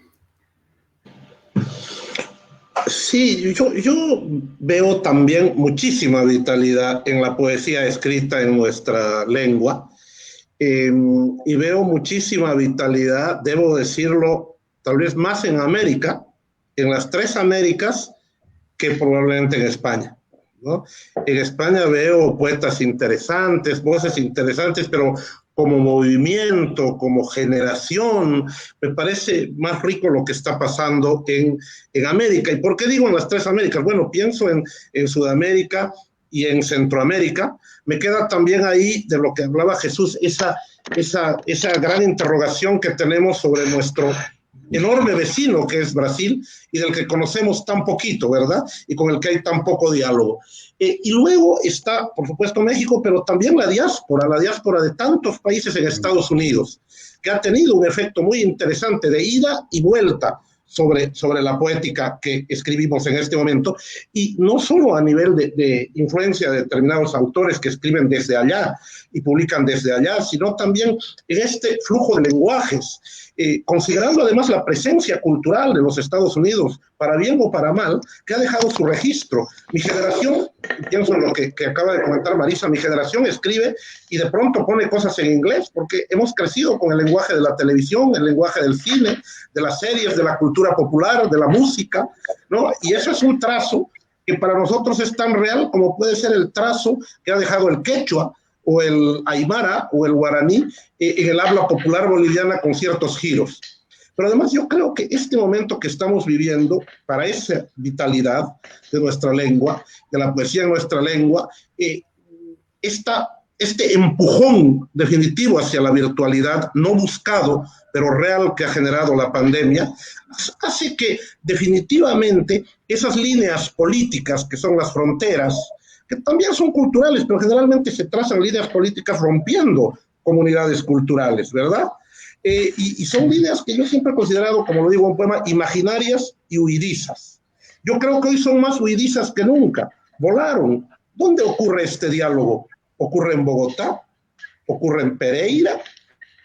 Sí, yo veo también muchísima vitalidad en la poesía escrita en nuestra lengua, y veo muchísima vitalidad, debo decirlo, tal vez más en América, en las tres Américas, que probablemente en España, ¿no? En España veo poetas interesantes, voces interesantes, pero como movimiento, como generación, me parece más rico lo que está pasando en América. ¿Y por qué digo en las tres Américas? Bueno, pienso en Sudamérica y en Centroamérica. Me queda también ahí, de lo que hablaba Jesús, esa gran interrogación que tenemos sobre nuestro enorme vecino que es Brasil, y del que conocemos tan poquito, ¿verdad? Y con el que hay tan poco diálogo. Y luego está, por supuesto, México, pero también la diáspora de tantos países en Estados Unidos, que ha tenido un efecto muy interesante de ida y vuelta sobre la poética que escribimos en este momento, y no solo a nivel de influencia de determinados autores que escriben desde allá y publican desde allá, sino también en este flujo de lenguajes, considerando además la presencia cultural de los Estados Unidos, para bien o para mal, que ha dejado su registro. Mi generación, pienso en lo que acaba de comentar Marisa, mi generación escribe y de pronto pone cosas en inglés, porque hemos crecido con el lenguaje de la televisión, el lenguaje del cine, de las series, de la cultura popular, de la música, ¿no? Y eso es un trazo que para nosotros es tan real como puede ser el trazo que ha dejado el quechua, o el aymara, o el guaraní, en el habla popular boliviana con ciertos giros. Pero además yo creo que este momento que estamos viviendo, para esa vitalidad de nuestra lengua, de la poesía en nuestra lengua, este empujón definitivo hacia la virtualidad, no buscado, pero real, que ha generado la pandemia, hace que definitivamente esas líneas políticas que son las fronteras, que también son culturales, pero generalmente se trazan líneas políticas rompiendo comunidades culturales, ¿verdad? Y son líneas que yo siempre he considerado, como lo digo en un poema, imaginarias y huidizas. Yo creo que hoy son más huidizas que nunca. Volaron. ¿Dónde ocurre este diálogo? ¿Ocurre en Bogotá? ¿Ocurre en Pereira?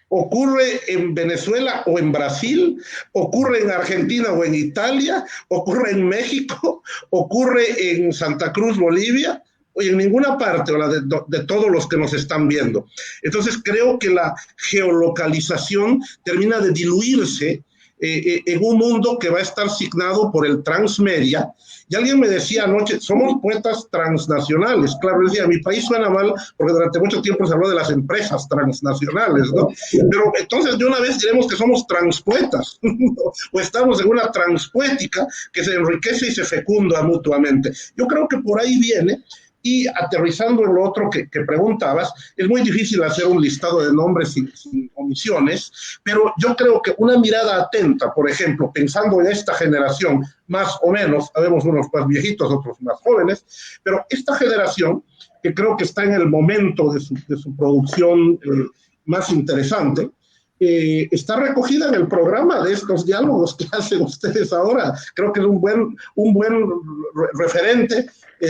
¿Ocurre en Venezuela o en Brasil? ¿Ocurre en Argentina o en Italia? ¿Ocurre en México? ¿Ocurre en Santa Cruz, Bolivia? O en ninguna parte, o la de todos los que nos están viendo. Entonces creo que la geolocalización termina de diluirse en un mundo que va a estar signado por el transmedia. Y alguien me decía anoche, somos poetas transnacionales. Claro, decía, mi país suena mal porque durante mucho tiempo se habló de las empresas transnacionales, ¿no? Pero entonces de una vez diremos que somos transpoetas, o estamos en una transpoética que se enriquece y se fecunda mutuamente. Yo creo que por ahí viene. Y aterrizando en lo otro que preguntabas, es muy difícil hacer un listado de nombres sin omisiones, pero yo creo que una mirada atenta, por ejemplo, pensando en esta generación, más o menos, sabemos unos más viejitos, otros más jóvenes, pero esta generación, que creo que está en el momento de su producción más interesante, está recogida en el programa de estos diálogos que hacen ustedes ahora. Creo que es un buen referente,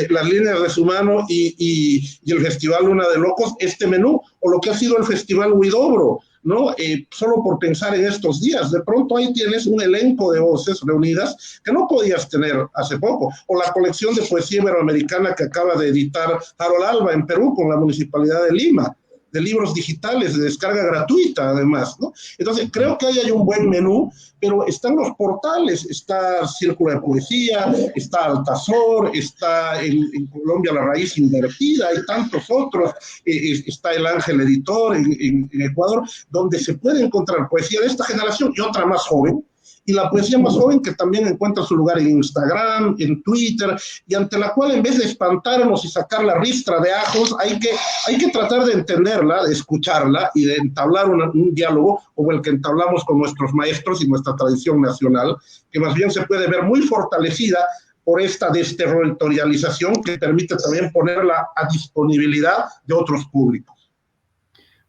las líneas de su mano y el Festival Luna de Locos, este menú, o lo que ha sido el Festival Huidobro, ¿no? Solo por pensar en estos días, de pronto ahí tienes un elenco de voces reunidas que no podías tener hace poco, o la colección de poesía iberoamericana que acaba de editar Harold Alba en Perú con la Municipalidad de Lima, de libros digitales de descarga gratuita además, ¿no? Entonces creo que ahí hay un buen menú, pero están los portales, está Círculo de Poesía, está Altazor, está en Colombia La Raíz Invertida, hay tantos otros, está El Ángel Editor en Ecuador, donde se puede encontrar poesía de esta generación y otra más joven, y la poesía más joven que también encuentra su lugar en Instagram, en Twitter, y ante la cual en vez de espantarnos y sacar la ristra de ajos, hay que tratar de entenderla, de escucharla y de entablar un diálogo como el que entablamos con nuestros maestros y nuestra tradición nacional, que más bien se puede ver muy fortalecida por esta desterritorialización que permite también ponerla a disponibilidad de otros públicos.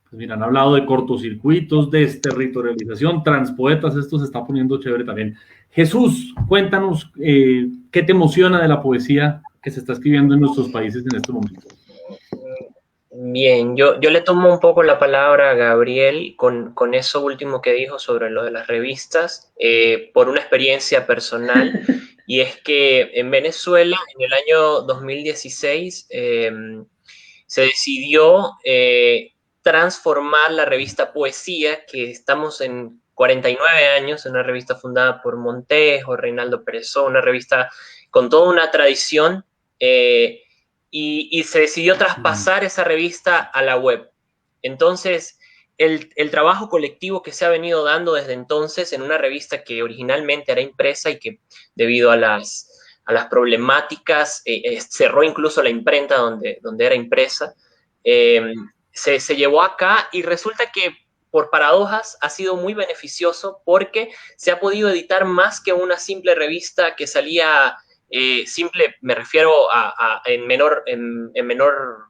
Pues mira, han hablado de cortocircuitos, desterritorialización, transpoetas, esto se está poniendo chévere también. Jesús, cuéntanos qué te emociona de la poesía que se está escribiendo en nuestros países en este momento. Bien, yo le tomo un poco la palabra a Gabriel con eso último que dijo sobre lo de las revistas, por una experiencia personal, y es que en Venezuela, en el año 2016, se decidió transformar la revista Poesía, que estamos en 49 años, una revista fundada por Montejo, Reinaldo Perezó, una revista con toda una tradición, y se decidió traspasar esa revista a la web. Entonces, el trabajo colectivo que se ha venido dando desde entonces en una revista que originalmente era impresa y que debido a las problemáticas cerró incluso la imprenta donde era impresa, se llevó acá, y resulta que por paradojas ha sido muy beneficioso porque se ha podido editar más que una simple revista que salía, simple me refiero en menor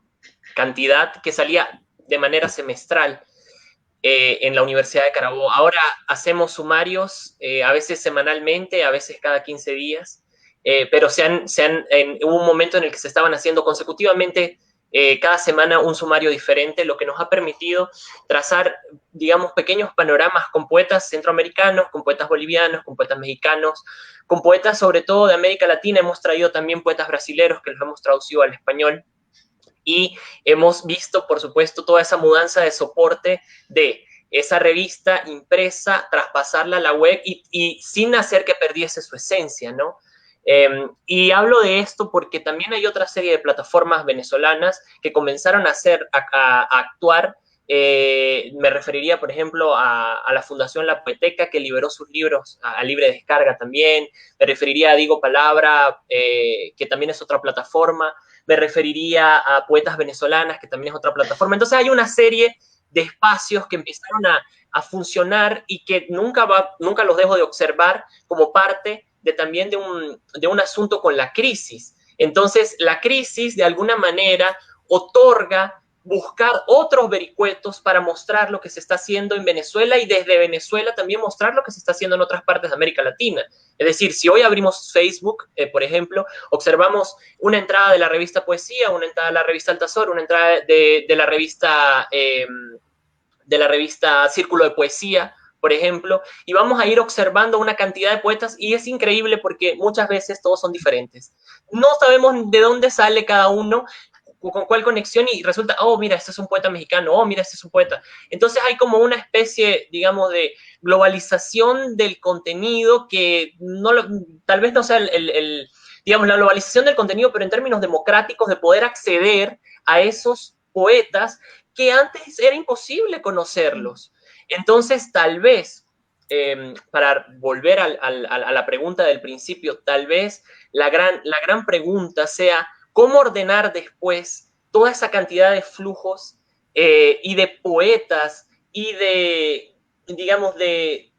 cantidad, que salía de manera semestral en la Universidad de Carabobo. Ahora hacemos sumarios, a veces semanalmente, a veces cada 15 días, pero hubo un momento en el que se estaban haciendo consecutivamente cada semana un sumario diferente, lo que nos ha permitido trazar, digamos, pequeños panoramas con poetas centroamericanos, con poetas bolivianos, con poetas mexicanos, con poetas sobre todo de América Latina. Hemos traído también poetas brasileros que los hemos traducido al español, y hemos visto, por supuesto, toda esa mudanza de soporte de esa revista impresa, traspasarla a la web y sin hacer que perdiese su esencia, ¿no? Y hablo de esto porque también hay otra serie de plataformas venezolanas que comenzaron a actuar. Me referiría, por ejemplo, a la Fundación La Poeteca, que liberó sus libros a libre descarga también. Me referiría a Digo Palabra, que también es otra plataforma. Me referiría a Poetas Venezolanas, que también es otra plataforma. Entonces hay una serie de espacios que empezaron a funcionar y que nunca los dejo de observar como parte también de un asunto con la crisis. Entonces, la crisis, de alguna manera, otorga buscar otros vericuetos para mostrar lo que se está haciendo en Venezuela y desde Venezuela también mostrar lo que se está haciendo en otras partes de América Latina. Es decir, si hoy abrimos Facebook, por ejemplo, observamos una entrada de la revista Poesía, una entrada de la revista Altazor, una entrada de la revista Círculo de Poesía, por ejemplo, y vamos a ir observando una cantidad de poetas y es increíble porque muchas veces todos son diferentes. No sabemos de dónde sale cada uno, con cuál conexión y resulta, oh, mira, este es un poeta mexicano, oh, mira, este es un poeta. Entonces hay como una especie, digamos, de globalización del contenido que no, tal vez no sea digamos, la globalización del contenido, pero en términos democráticos de poder acceder a esos poetas que antes era imposible conocerlos. Entonces, tal vez, para volver a la pregunta del principio, tal vez la gran pregunta sea cómo ordenar después toda esa cantidad de flujos y de poetas y de, digamos, de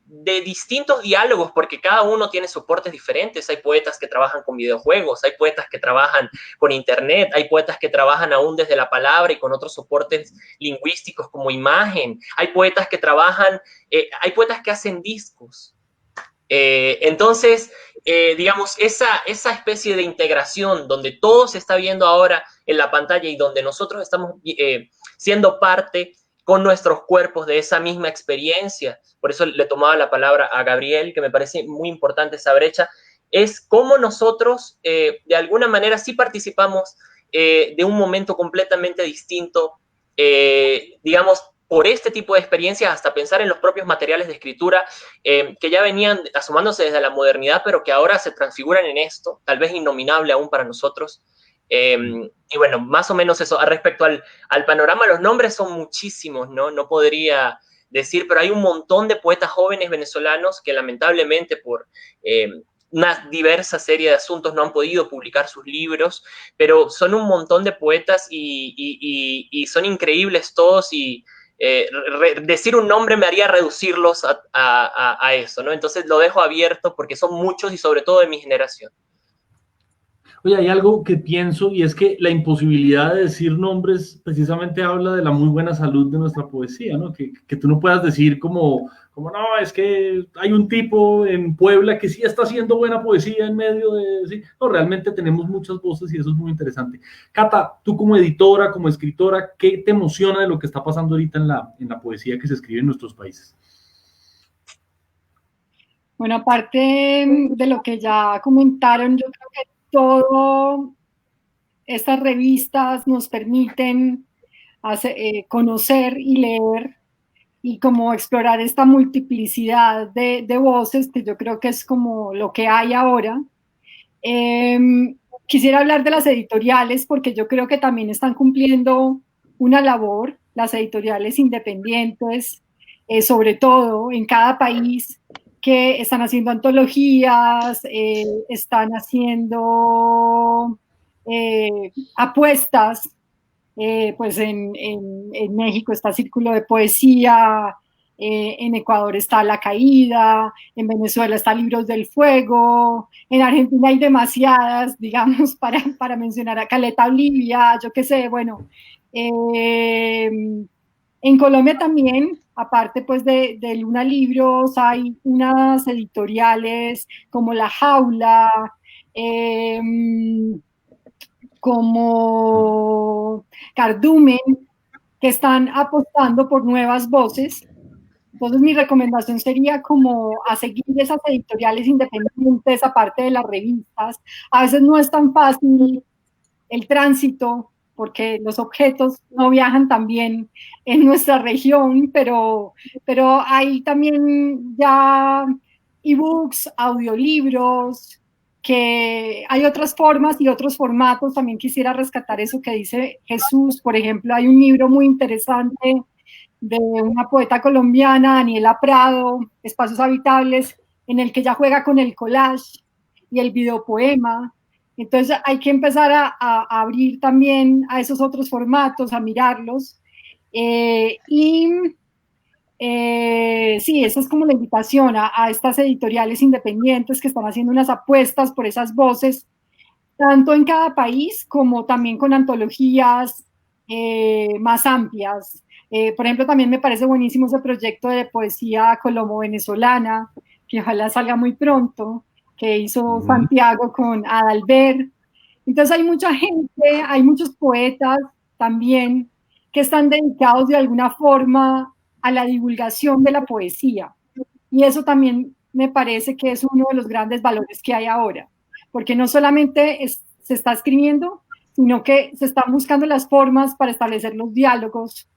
distintos diálogos, porque cada uno tiene soportes diferentes. Hay poetas que trabajan con videojuegos, hay poetas que trabajan con internet, hay poetas que trabajan aún desde la palabra y con otros soportes lingüísticos como imagen, hay poetas que trabajan, hay poetas que hacen discos. Entonces, digamos, esa especie de integración donde todo se está viendo ahora en la pantalla y donde nosotros estamos siendo parte con nuestros cuerpos de esa misma experiencia. Por eso le tomaba la palabra a Gabriel, que me parece muy importante esa brecha, es cómo nosotros de alguna manera sí participamos de un momento completamente distinto, digamos, por este tipo de experiencias, hasta pensar en los propios materiales de escritura que ya venían asomándose desde la modernidad, pero que ahora se transfiguran en esto, tal vez innominable aún para nosotros. Y bueno, más o menos eso. Respecto al panorama, los nombres son muchísimos, ¿no? No podría decir, pero hay un montón de poetas jóvenes venezolanos que lamentablemente por una diversa serie de asuntos no han podido publicar sus libros, pero son un montón de poetas y son increíbles todos y decir un nombre me haría reducirlos a eso, ¿no? Entonces lo dejo abierto porque son muchos y sobre todo de mi generación. Oye, hay algo que pienso y es que la imposibilidad de decir nombres precisamente habla de la muy buena salud de nuestra poesía, ¿no? Que tú no puedas decir como no, es que hay un tipo en Puebla que sí está haciendo buena poesía en medio de... ¿sí? No, realmente tenemos muchas voces y eso es muy interesante. Cata, tú como editora, como escritora, ¿qué te emociona de lo que está pasando ahorita en la poesía que se escribe en nuestros países? Bueno, aparte de lo que ya comentaron, yo creo que todo estas revistas nos permiten conocer y leer y como explorar esta multiplicidad de voces, que yo creo que es como lo que hay ahora. Quisiera hablar de las editoriales, porque yo creo que también están cumpliendo una labor, las editoriales independientes, sobre todo en cada país, que están haciendo antologías, están haciendo apuestas. Pues en México está Círculo de Poesía, en Ecuador está La Caída, en Venezuela está Libros del Fuego, en Argentina hay demasiadas, digamos, para mencionar a Caleta Olivia, yo qué sé, bueno. En Colombia también, aparte pues de Luna Libros, hay unas editoriales como La Jaula, como Cardumen, que están apostando por nuevas voces. Entonces mi recomendación sería como a seguir esas editoriales independientes, aparte de las revistas. A veces no es tan fácil el tránsito, porque los objetos no viajan tan bien en nuestra región, pero hay también ya ebooks, audiolibros, que hay otras formas y otros formatos. También quisiera rescatar eso que dice Jesús. Por ejemplo, hay un libro muy interesante de una poeta colombiana, Daniela Prado, Espacios Habitables, en el que ella juega con el collage y el videopoema. Entonces hay que empezar a abrir también a esos otros formatos, a mirarlos. Sí, esa es como la invitación a estas editoriales independientes que están haciendo unas apuestas por esas voces tanto en cada país como también con antologías más amplias. Por ejemplo, también me parece buenísimo ese proyecto de poesía colombo-venezolana, que ojalá salga muy pronto, que hizo Santiago con Adalbert. Entonces hay mucha gente, hay muchos poetas también que están dedicados de alguna forma a la divulgación de la poesía. Y eso también me parece que es uno de los grandes valores que hay ahora, porque no solamente se está escribiendo, sino que se están buscando las formas para establecer los diálogos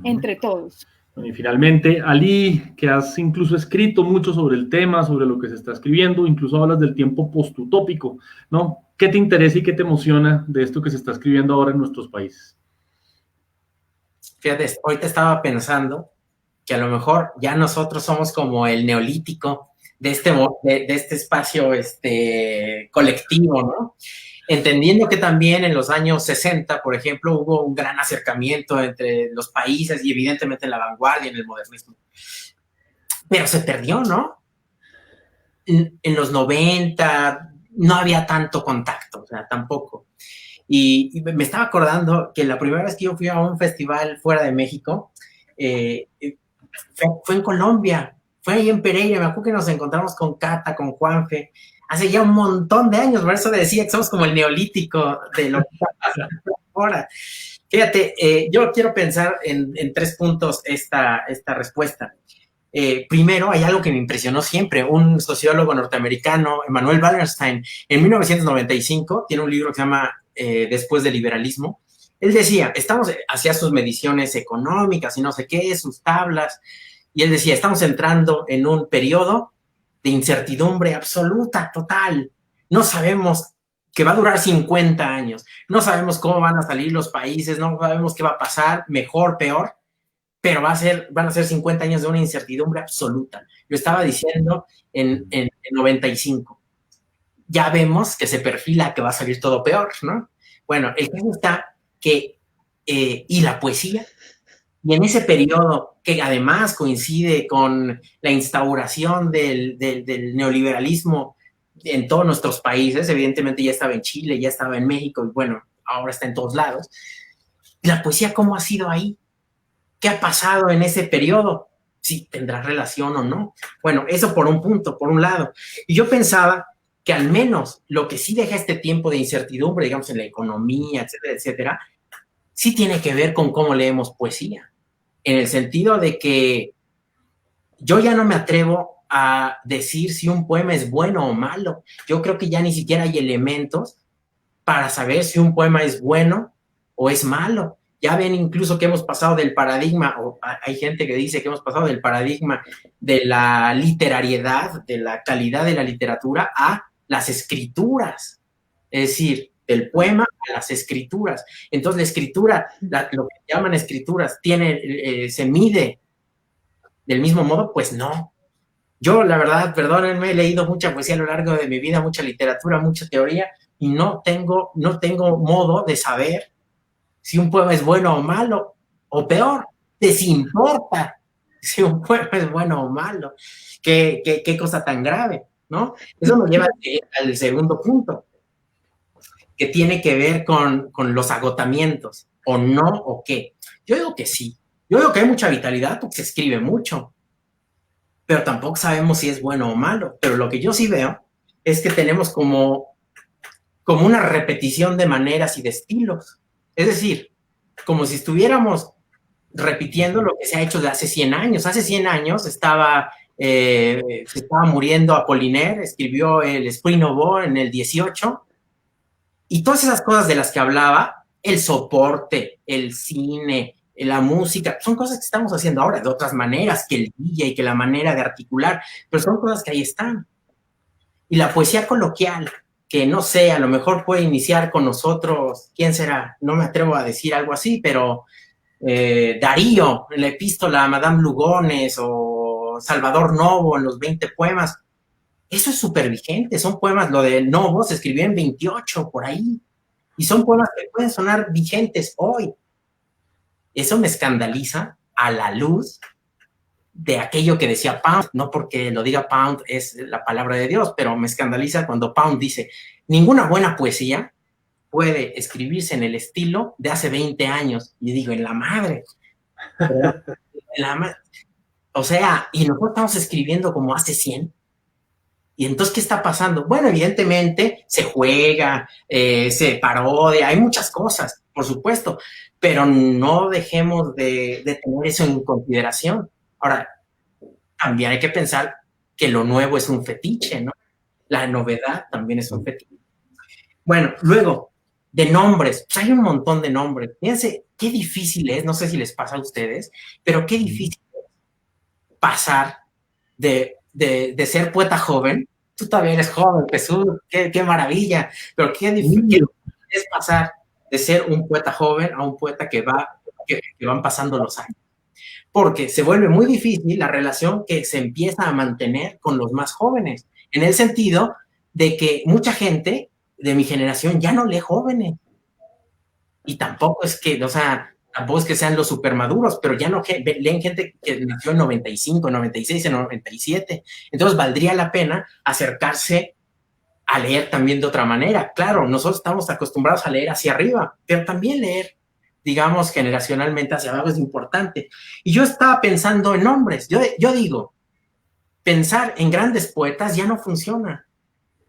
entre todos. Y finalmente, Ali, que has incluso escrito mucho sobre el tema, sobre lo que se está escribiendo, incluso hablas del tiempo postutópico, ¿no? ¿Qué te interesa y qué te emociona de esto que se está escribiendo ahora en nuestros países? Fíjate, ahorita estaba pensando que a lo mejor ya nosotros somos como el neolítico de este espacio colectivo, ¿no? Entendiendo que también en los años 60, por ejemplo, hubo un gran acercamiento entre los países y evidentemente en la vanguardia, en el modernismo. Pero se perdió, ¿no? En los 90 no había tanto contacto, o sea, tampoco. Y me estaba acordando que la primera vez que yo fui a un festival fuera de México, fue en Colombia, fue ahí en Pereira. Me acuerdo que nos encontramos con Cata, con Juanfe, hace ya un montón de años. Por eso decía que somos como el neolítico de lo que está pasando ahora. Fíjate, yo quiero pensar en 3 puntos esta respuesta. Primero, hay algo que me impresionó siempre. Un sociólogo norteamericano, Emanuel Wallerstein, en 1995, tiene un libro que se llama Después del liberalismo. Él decía, hacía sus mediciones económicas y no sé qué, sus tablas, y él decía, estamos entrando en un periodo de incertidumbre absoluta, total. No sabemos que va a durar 50 años, no sabemos cómo van a salir los países, no sabemos qué va a pasar, mejor, peor, pero van a ser 50 años de una incertidumbre absoluta. Lo estaba diciendo en 95. Ya vemos que se perfila que va a salir todo peor, ¿no? Bueno, el caso está que, y la poesía, y en ese periodo que además coincide con la instauración del neoliberalismo en todos nuestros países, evidentemente ya estaba en Chile, ya estaba en México, y bueno, ahora está en todos lados. ¿La poesía cómo ha sido ahí? ¿Qué ha pasado en ese periodo? Si tendrá relación o no. Bueno, eso por un punto, por un lado. Y yo pensaba que al menos lo que sí deja este tiempo de incertidumbre, digamos, en la economía, etcétera, etcétera, sí tiene que ver con cómo leemos poesía. En el sentido de que yo ya no me atrevo a decir si un poema es bueno o malo. Yo creo que ya ni siquiera hay elementos para saber si un poema es bueno o es malo. Ya ven incluso que hemos pasado del paradigma, o hay gente que dice que hemos pasado del paradigma de la literariedad, de la calidad de la literatura, a las escrituras. Es decir, del poema a las escrituras. Entonces la escritura, lo que llaman escrituras, se mide del mismo modo. Pues no. Yo, la verdad, perdónenme, he leído mucha poesía a lo largo de mi vida, mucha literatura, mucha teoría, y no tengo modo de saber si un poema es bueno o malo, o peor, desimporta si un poema es bueno o malo. Qué cosa tan grave, ¿no? Eso nos lleva al segundo punto, que tiene que ver con los agotamientos, o no, o qué. Yo digo que sí. Yo digo que hay mucha vitalidad porque se escribe mucho, pero tampoco sabemos si es bueno o malo. Pero lo que yo sí veo es que tenemos como una repetición de maneras y de estilos. Es decir, como si estuviéramos repitiendo lo que se ha hecho de hace 100 años. Hace 100 años se estaba muriendo Apollinaire, escribió el Esprit Nouveau en el 18, y todas esas cosas de las que hablaba, el soporte, el cine, la música, son cosas que estamos haciendo ahora de otras maneras, que el DJ, que la manera de articular, pero son cosas que ahí están. Y la poesía coloquial, que no sé, a lo mejor puede iniciar con nosotros, ¿quién será? No me atrevo a decir algo así, pero Darío, en la epístola a Madame Lugones, o Salvador Novo en los 20 poemas, eso es súper vigente. Son poemas, lo de Novo se escribió en 28, por ahí, y son poemas que pueden sonar vigentes hoy. Eso me escandaliza a la luz de aquello que decía Pound, no porque lo diga Pound es la palabra de Dios, pero me escandaliza cuando Pound dice, ninguna buena poesía puede escribirse en el estilo de hace 20 años. Y digo, en la madre. O sea, y nosotros estamos escribiendo como hace 100. Y entonces, ¿qué está pasando? Bueno, evidentemente se juega, se parodia, hay muchas cosas, por supuesto, pero no dejemos de tener eso en consideración. Ahora, también hay que pensar que lo nuevo es un fetiche, ¿no? La novedad también es un fetiche. Bueno, luego, de nombres, pues hay un montón de nombres. Fíjense qué difícil es, no sé si les pasa a ustedes, pero qué difícil es pasar de ser poeta joven. Tú todavía eres joven, Jesús, qué maravilla, pero qué difícil es pasar de ser un poeta joven a un poeta que van pasando los años. Porque se vuelve muy difícil la relación que se empieza a mantener con los más jóvenes, en el sentido de que mucha gente de mi generación ya no lee jóvenes. Y tampoco es que, o sea, tampoco es que sean los supermaduros, pero ya no leen gente que nació en 95, 96, en 97. Entonces valdría la pena acercarse a leer también de otra manera. Claro, nosotros estamos acostumbrados a leer hacia arriba, pero también leer, digamos, generacionalmente hacia abajo es importante. Y yo estaba pensando en nombres. Yo digo, pensar en grandes poetas ya no funciona.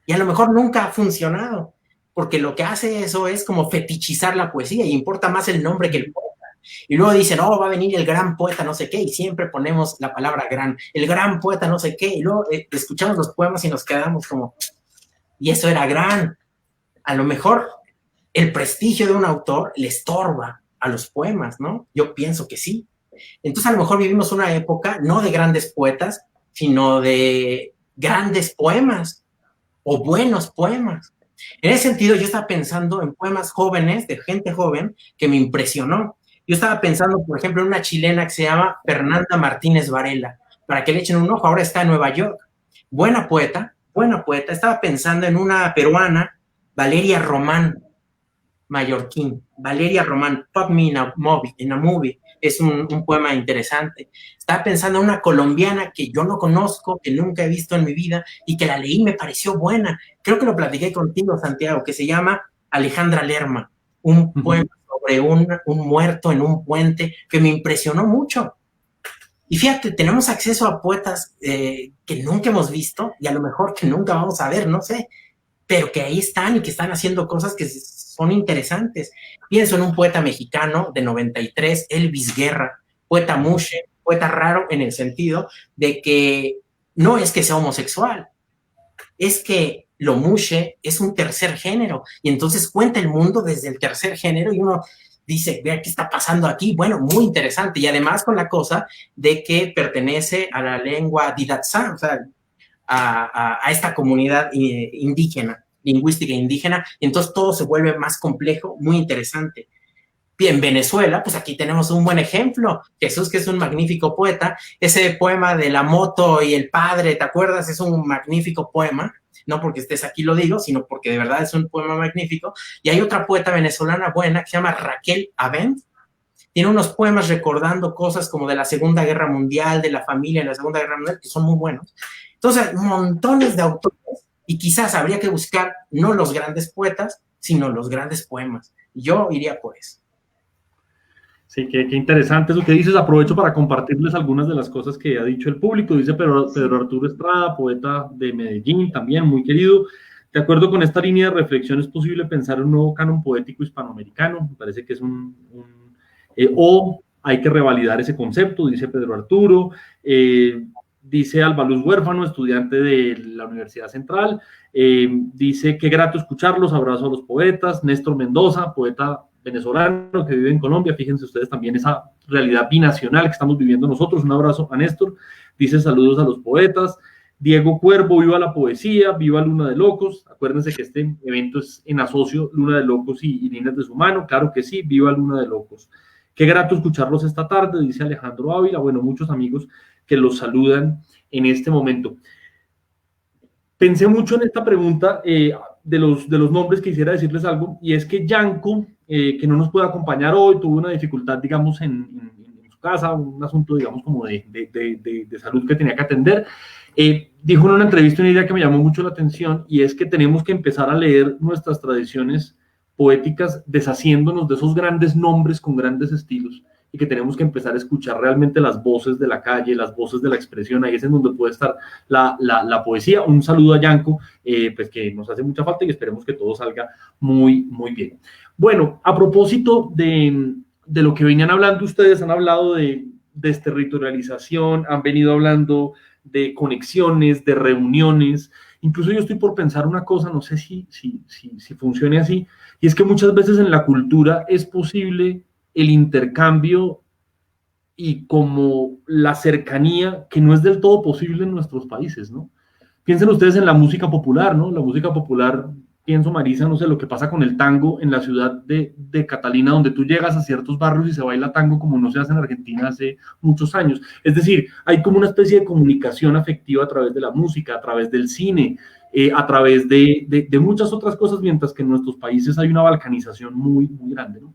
Y a lo mejor nunca ha funcionado, porque lo que hace eso es como fetichizar la poesía y importa más el nombre que el poeta. Y luego dicen, oh, va a venir el gran poeta no sé qué, y siempre ponemos la palabra gran, el gran poeta no sé qué, y luego escuchamos los poemas y nos quedamos como, y eso era gran. A lo mejor el prestigio de un autor le estorba a los poemas, ¿no? Yo pienso que sí. Entonces a lo mejor vivimos una época no de grandes poetas, sino de grandes poemas o buenos poemas. En ese sentido, yo estaba pensando en poemas jóvenes, de gente joven, que me impresionó. Yo estaba pensando, por ejemplo, en una chilena que se llama Fernanda Martínez Varela, para que le echen un ojo, ahora está en Nueva York. Buena poeta. Estaba pensando en una peruana, Valeria Román, mallorquín. Valeria Román, Put Me in a Movie. Es un poema interesante. Estaba pensando en una colombiana que yo no conozco, que nunca he visto en mi vida y que la leí y me pareció buena. Creo que lo platiqué contigo, Santiago, que se llama Alejandra Lerma, un poema sobre un muerto en un puente que me impresionó mucho. Y fíjate, tenemos acceso a poetas que nunca hemos visto y a lo mejor que nunca vamos a ver, no sé, pero que ahí están y que están haciendo cosas que son interesantes. Pienso en un poeta mexicano de 93, Elvis Guerra, poeta mushe, poeta raro en el sentido de que no es que sea homosexual, es que lo mushe es un tercer género y entonces cuenta el mundo desde el tercer género y uno dice, vea qué está pasando aquí. Bueno, muy interesante y además con la cosa de que pertenece a la lengua Didatzá, o sea, a esta comunidad indígena, lingüística indígena, y entonces todo se vuelve más complejo, muy interesante. En Venezuela, pues aquí tenemos un buen ejemplo, Jesús, que es un magnífico poeta, ese poema de la moto y el padre, ¿te acuerdas? Es un magnífico poema, no porque estés aquí lo digo, sino porque de verdad es un poema magnífico, y hay otra poeta venezolana buena que se llama Raquel Avent, tiene unos poemas recordando cosas como de la Segunda Guerra Mundial, de la familia en la Segunda Guerra Mundial, que son muy buenos. Entonces, montones de autores, y quizás habría que buscar no los grandes poetas, sino los grandes poemas. Yo iría por eso. Sí, qué interesante eso que dices. Aprovecho para compartirles algunas de las cosas que ha dicho el público. Dice Pedro Arturo Estrada, poeta de Medellín, también muy querido. De acuerdo con esta línea de reflexión, es posible pensar un nuevo canon poético hispanoamericano. Me parece que es o hay que revalidar ese concepto, dice Pedro Arturo. Dice Alba Luz Huérfano, estudiante de la Universidad Central. Dice, qué grato escucharlos, abrazo a los poetas. Néstor Mendoza, poeta venezolano que vive en Colombia. Fíjense ustedes también esa realidad binacional que estamos viviendo nosotros. Un abrazo a Néstor. Dice, saludos a los poetas. Diego Cuervo, viva la poesía, viva Luna de Locos. Acuérdense que este evento es en asocio Luna de Locos y Líneas de su Mano. Claro que sí, viva Luna de Locos. Qué grato escucharlos esta tarde, dice Alejandro Ávila. Bueno, muchos amigos que los saludan en este momento. Pensé mucho en esta pregunta de los nombres, quisiera decirles algo, y es que Yanko, que no nos puede acompañar hoy, tuvo una dificultad, digamos, en su casa, un asunto, digamos, como de salud que tenía que atender. Dijo en una entrevista una idea que me llamó mucho la atención, y es que tenemos que empezar a leer nuestras tradiciones poéticas deshaciéndonos de esos grandes nombres con grandes estilos, y que tenemos que empezar a escuchar realmente las voces de la calle, las voces de la expresión. Ahí es en donde puede estar la poesía. Un saludo a Yanko, pues que nos hace mucha falta, y esperemos que todo salga muy, muy bien. Bueno, a propósito de lo que venían hablando ustedes, han hablado de desterritorialización, han venido hablando de conexiones, de reuniones. Incluso yo estoy por pensar una cosa, no sé si funcione así, y es que muchas veces en la cultura es posible el intercambio y como la cercanía que no es del todo posible en nuestros países, ¿no? Piensen ustedes en la música popular, ¿no? La música popular, pienso, Marisa, no sé, lo que pasa con el tango en la ciudad de Catalina, donde tú llegas a ciertos barrios y se baila tango como no se hace en Argentina hace muchos años. Es decir, hay como una especie de comunicación afectiva a través de la música, a través del cine, a través de muchas otras cosas, mientras que en nuestros países hay una balcanización muy, muy grande, ¿no?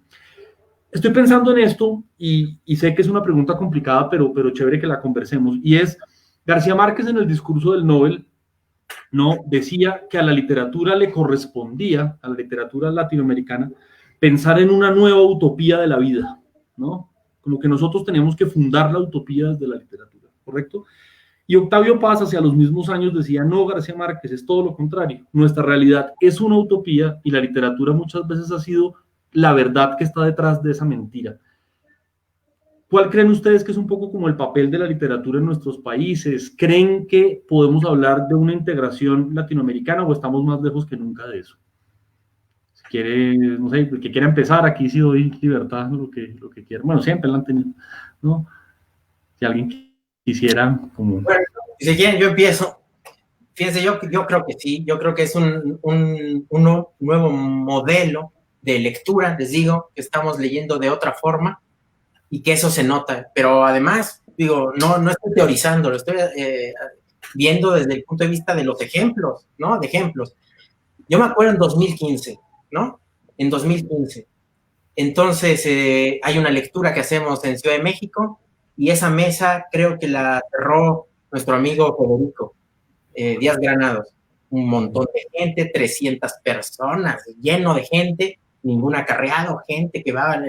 Estoy pensando en esto y sé que es una pregunta complicada, pero chévere que la conversemos, y es, García Márquez en el discurso del Nobel, ¿no?, decía que a la literatura le correspondía, a la literatura latinoamericana, pensar en una nueva utopía de la vida, ¿no? Como que nosotros tenemos que fundar la utopía desde la literatura, ¿correcto? Y Octavio Paz, hacia los mismos años, decía, no, García Márquez, es todo lo contrario. Nuestra realidad es una utopía y la literatura muchas veces ha sido la verdad que está detrás de esa mentira. ¿Cuál creen ustedes que es un poco como el papel de la literatura en nuestros países? ¿Creen que podemos hablar de una integración latinoamericana o estamos más lejos que nunca de eso? Si quiere, no sé, el que quiera empezar, aquí sí doy libertad, ¿no? lo que quiera. Bueno, siempre la han tenido, ¿no? Si alguien quisiera como... Bueno, si quieren, yo empiezo. Fíjense, yo creo que sí, yo creo que es un nuevo modelo de lectura, les digo, que estamos leyendo de otra forma y que eso se nota, pero además, digo, no estoy teorizando, lo estoy viendo desde el punto de vista de los ejemplos, ¿no? De ejemplos. Yo me acuerdo en 2015, ¿no? En 2015. Entonces, hay una lectura que hacemos en Ciudad de México y esa mesa creo que la cerró nuestro amigo Federico Díaz Granados. Un montón de gente, 300 personas, lleno de gente, ningún acarreado, gente que va a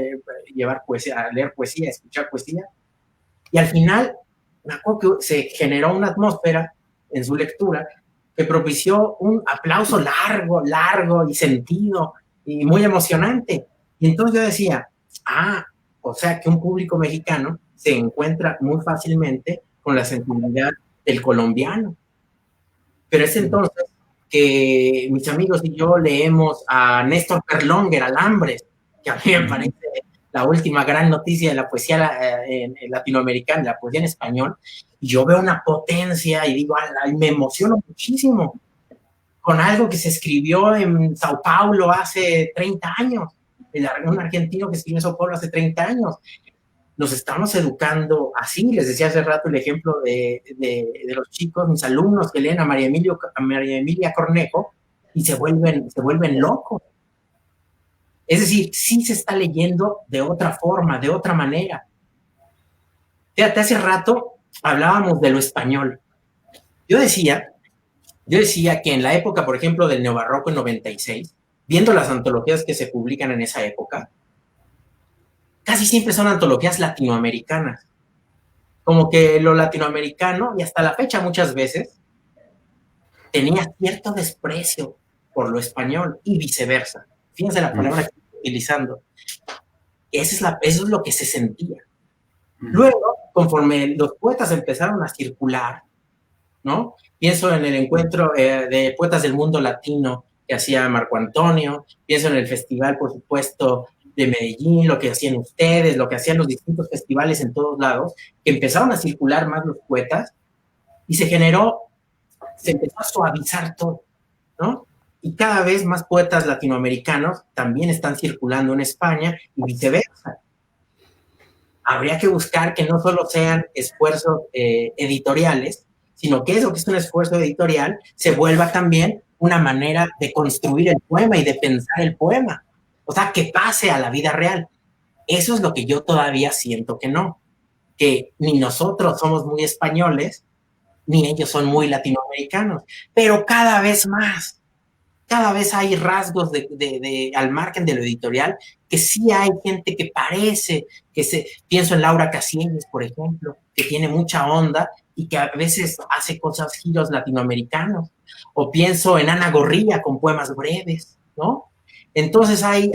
llevar poesía, a leer poesía, a escuchar poesía. Y al final, me acuerdo que se generó una atmósfera en su lectura que propició un aplauso largo y sentido y muy emocionante. Y entonces yo decía, o sea que un público mexicano se encuentra muy fácilmente con la sensibilidad del colombiano. Pero es entonces que mis amigos y yo leemos a Néstor Perlonguer, Alambres, que a mí me parece la última gran noticia de la poesía latinoamericana, la poesía en español, y yo veo una potencia y digo, me emociono muchísimo con algo que se escribió en Sao Paulo hace 30 años, un argentino que escribió en Sao Paulo hace 30 años. Nos estamos educando así. Les decía hace rato el ejemplo de los chicos, mis alumnos que leen a María Emilia Cornejo y se vuelven locos. Es decir, sí se está leyendo de otra forma, de otra manera. Fíjate, hace rato hablábamos de lo español. Yo decía que en la época, por ejemplo, del neobarroco en 96, viendo las antologías que se publican en esa época, casi siempre son antologías latinoamericanas. Como que lo latinoamericano, y hasta la fecha muchas veces, tenía cierto desprecio por lo español y viceversa. Fíjense la palabra que estoy utilizando. Eso es lo que se sentía. Luego, conforme los poetas empezaron a circular, ¿no? Pienso en el encuentro de poetas del mundo latino que hacía Marco Antonio, pienso en el festival, por supuesto, de Medellín, lo que hacían ustedes, lo que hacían los distintos festivales en todos lados, que empezaron a circular más los poetas y se empezó a suavizar todo, ¿no? Y cada vez más poetas latinoamericanos también están circulando en España y viceversa. Habría que buscar que no solo sean esfuerzos editoriales, sino que eso que es un esfuerzo editorial se vuelva también una manera de construir el poema y de pensar el poema. O sea, que pase a la vida real. Eso es lo que yo todavía siento que no. que ni nosotros somos muy españoles, ni ellos son muy latinoamericanos, pero cada vez más. Cada vez hay rasgos al margen de lo editorial, que sí hay gente que parece, pienso en Laura Casielles, por ejemplo, que tiene mucha onda y que a veces hace cosas, giros latinoamericanos, o pienso en Ana Gorrilla con poemas breves, ¿no? Entonces hay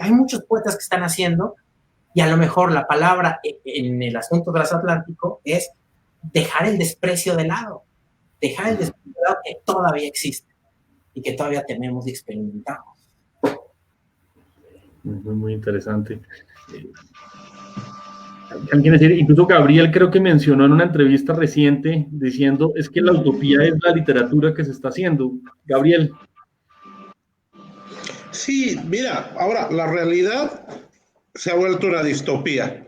muchos poetas que están haciendo, y a lo mejor la palabra en el asunto transatlántico es dejar el desprecio de lado, que todavía existe y que todavía tenemos y experimentamos. Muy interesante. Alguien decir, incluso Gabriel creo que mencionó en una entrevista reciente diciendo, es que la utopía es la literatura que se está haciendo. Gabriel. Sí, mira, ahora la realidad se ha vuelto una distopía.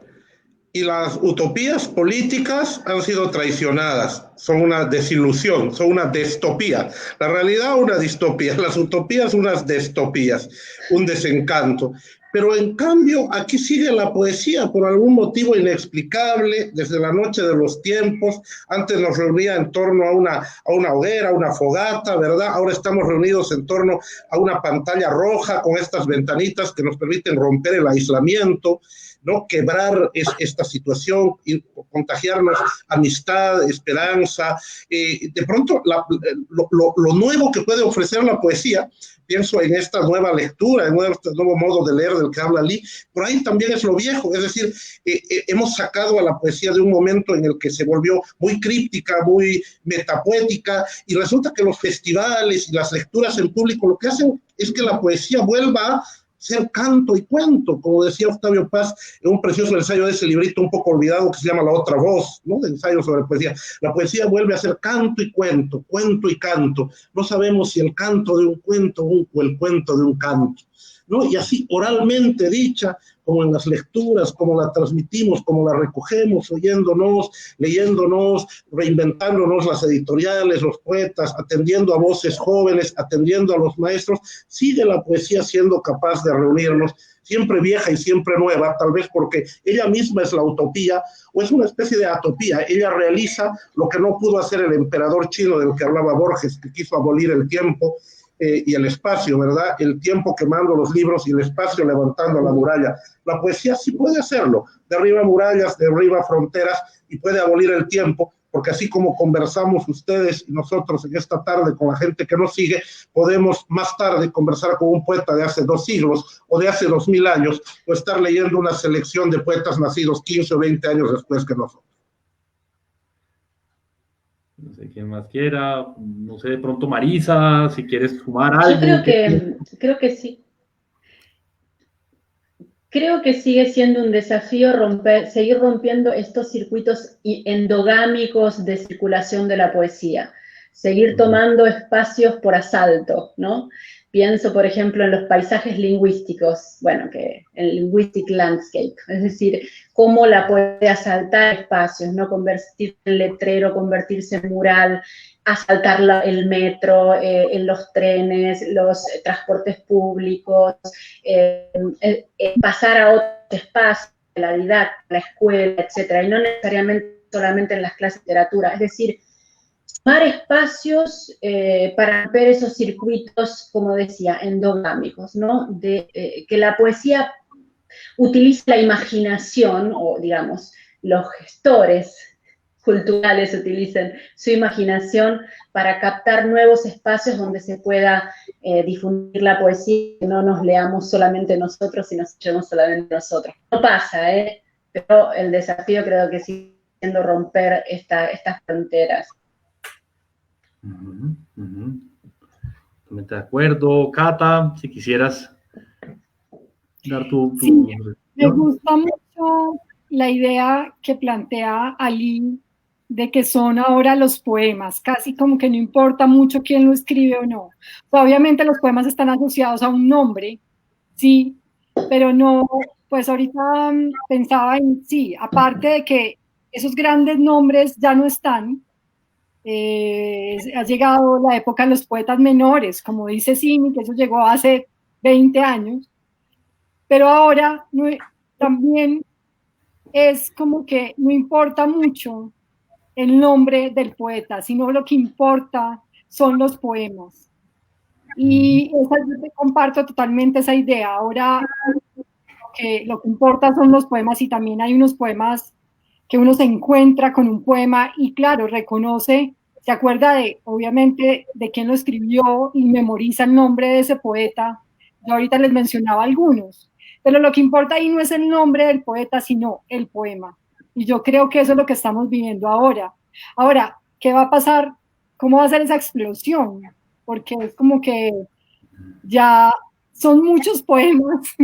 Y las utopías políticas han sido traicionadas, son una desilusión, son una distopía. La realidad una distopía, las utopías unas distopías, un desencanto. Pero en cambio aquí sigue la poesía por algún motivo inexplicable desde la noche de los tiempos. Antes nos reunía en torno a una hoguera, a una fogata, ¿verdad? Ahora estamos reunidos en torno a una pantalla roja con estas ventanitas que nos permiten romper el aislamiento, ¿no? Quebrar esta situación y contagiarnos amistad, esperanza. De pronto, lo nuevo que puede ofrecer la poesía, pienso en esta nueva lectura, en este nuevo modo de leer del que habla Lee, por ahí también es lo viejo, es decir, hemos sacado a la poesía de un momento en el que se volvió muy críptica, muy metapoética, y resulta que los festivales y las lecturas en público lo que hacen es que la poesía vuelva a ser canto y cuento, como decía Octavio Paz en un precioso ensayo de ese librito un poco olvidado que se llama La Otra Voz, ¿no? De ensayo sobre poesía. La poesía vuelve a ser canto y cuento y canto. No sabemos si el canto de un cuento o el cuento de un canto, ¿no? Y así oralmente dicha, como en las lecturas, como la transmitimos, como la recogemos, oyéndonos, leyéndonos, reinventándonos las editoriales, los poetas, atendiendo a voces jóvenes, atendiendo a los maestros, sigue la poesía siendo capaz de reunirnos, siempre vieja y siempre nueva, tal vez porque ella misma es la utopía, o es una especie de atopía. Ella realiza lo que no pudo hacer el emperador chino del que hablaba Borges, que quiso abolir el tiempo y el espacio, ¿verdad? El tiempo quemando los libros y el espacio levantando la muralla. La poesía sí puede hacerlo, derriba murallas, derriba fronteras y puede abolir el tiempo, porque así como conversamos ustedes y nosotros en esta tarde con la gente que nos sigue, podemos más tarde conversar con un poeta de hace 2 siglos o de hace 2000 años, o estar leyendo una selección de poetas nacidos 15 o 20 años después que nosotros. No sé quién más quiera, no sé, de pronto Marisa, si quieres sumar algo. Yo creo que sí. Creo que sigue siendo un desafío seguir rompiendo estos circuitos endogámicos de circulación de la poesía, seguir tomando espacios por asalto, ¿no? Pienso, por ejemplo, en los paisajes lingüísticos, bueno, que el linguistic landscape, es decir, cómo la puede asaltar espacios, ¿no? Convertirse en letrero, convertirse en mural, asaltar el metro, en los trenes, los transportes públicos, pasar a otros espacios, la didáctica, la escuela, etcétera, y no necesariamente solamente en las clases de literatura, es decir, tomar espacios para romper esos circuitos, como decía, endogámicos, ¿no? Que la poesía utilice la imaginación, o digamos, los gestores culturales utilicen su imaginación para captar nuevos espacios donde se pueda difundir la poesía, que no nos leamos solamente nosotros y nos escuchemos solamente nosotros. No pasa, pero el desafío creo que sigue siendo romper estas fronteras. Totalmente de acuerdo. Cata, si quisieras dar tu sí, me gusta mucho la idea que plantea Ali de que son ahora los poemas, casi como que no importa mucho quién lo escribe o no. O sea, obviamente los poemas están asociados a un nombre, sí, pero no, pues ahorita pensaba en, sí, aparte de que esos grandes nombres ya no están, ha llegado la época de los poetas menores, como dice Simi, que eso llegó hace 20 años, pero ahora también es como que no importa mucho el nombre del poeta, sino lo que importa son los poemas. Y yo comparto totalmente esa idea. Ahora lo que importa son los poemas, y también hay unos poemas que uno se encuentra con un poema y claro, reconoce, se acuerda de, obviamente, de quién lo escribió y memoriza el nombre de ese poeta. Yo ahorita les mencionaba algunos, pero lo que importa ahí no es el nombre del poeta, sino el poema. Y yo creo que eso es lo que estamos viviendo ahora. Ahora, ¿qué va a pasar? ¿Cómo va a ser esa explosión? Porque es como que ya son muchos poemas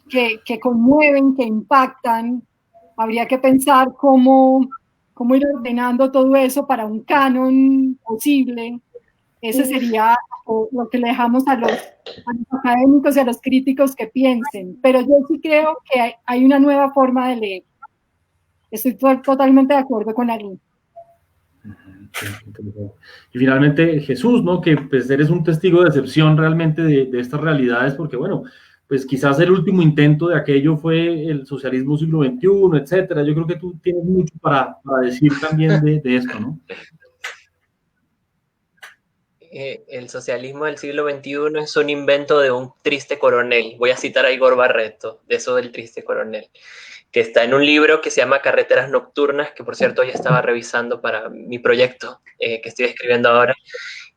que conmueven, que impactan. Habría que pensar cómo ir ordenando todo eso para un canon posible. Ese sería lo que le dejamos a los académicos y a los críticos que piensen. Pero yo sí creo que hay una nueva forma de leer. Estoy totalmente de acuerdo con Ali. Y finalmente, Jesús, ¿no? Que pues eres un testigo de excepción realmente de estas realidades, porque bueno, pues quizás el último intento de aquello fue el socialismo siglo XXI, etcétera. Yo creo que tú tienes mucho para decir también de esto, ¿no? El socialismo del siglo XXI es un invento de un triste coronel. Voy a citar a Igor Barreto, de eso del triste coronel, que está en un libro que se llama Carreteras Nocturnas, que por cierto ya estaba revisando para mi proyecto que estoy escribiendo ahora.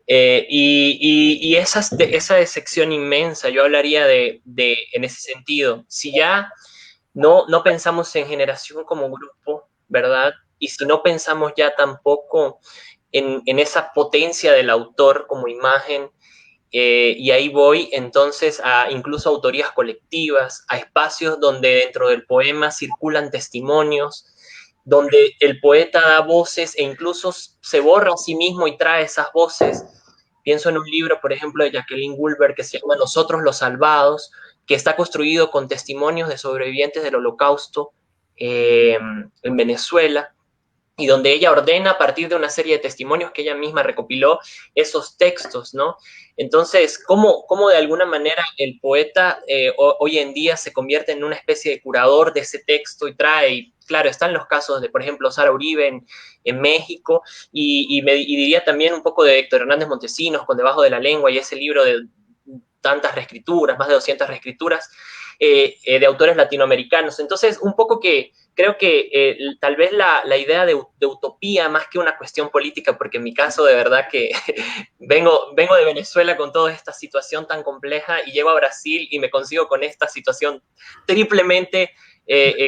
Y esa decepción inmensa, yo hablaría en ese sentido. Si ya no pensamos en generación como grupo, ¿verdad? Y si no pensamos ya tampoco en esa potencia del autor como imagen, y ahí voy entonces a incluso autorías colectivas, a espacios donde dentro del poema circulan testimonios, donde el poeta da voces e incluso se borra a sí mismo y trae esas voces. Pienso en un libro, por ejemplo, de Jacqueline Goldberg que se llama Nosotros los Salvados, que está construido con testimonios de sobrevivientes del Holocausto en Venezuela, y donde ella ordena a partir de una serie de testimonios que ella misma recopiló esos textos, ¿no? Entonces, ¿cómo de alguna manera el poeta hoy en día se convierte en una especie de curador de ese texto y trae, y claro, están los casos de, por ejemplo, Sara Uribe en México, y diría también un poco de Héctor Hernández Montesinos con Debajo de la Lengua y ese libro de tantas reescrituras, más de 200 reescrituras, de autores latinoamericanos. Entonces, un poco que creo que tal vez la idea de utopía, más que una cuestión política, porque en mi caso de verdad que vengo de Venezuela con toda esta situación tan compleja y llego a Brasil y me consigo con esta situación triplemente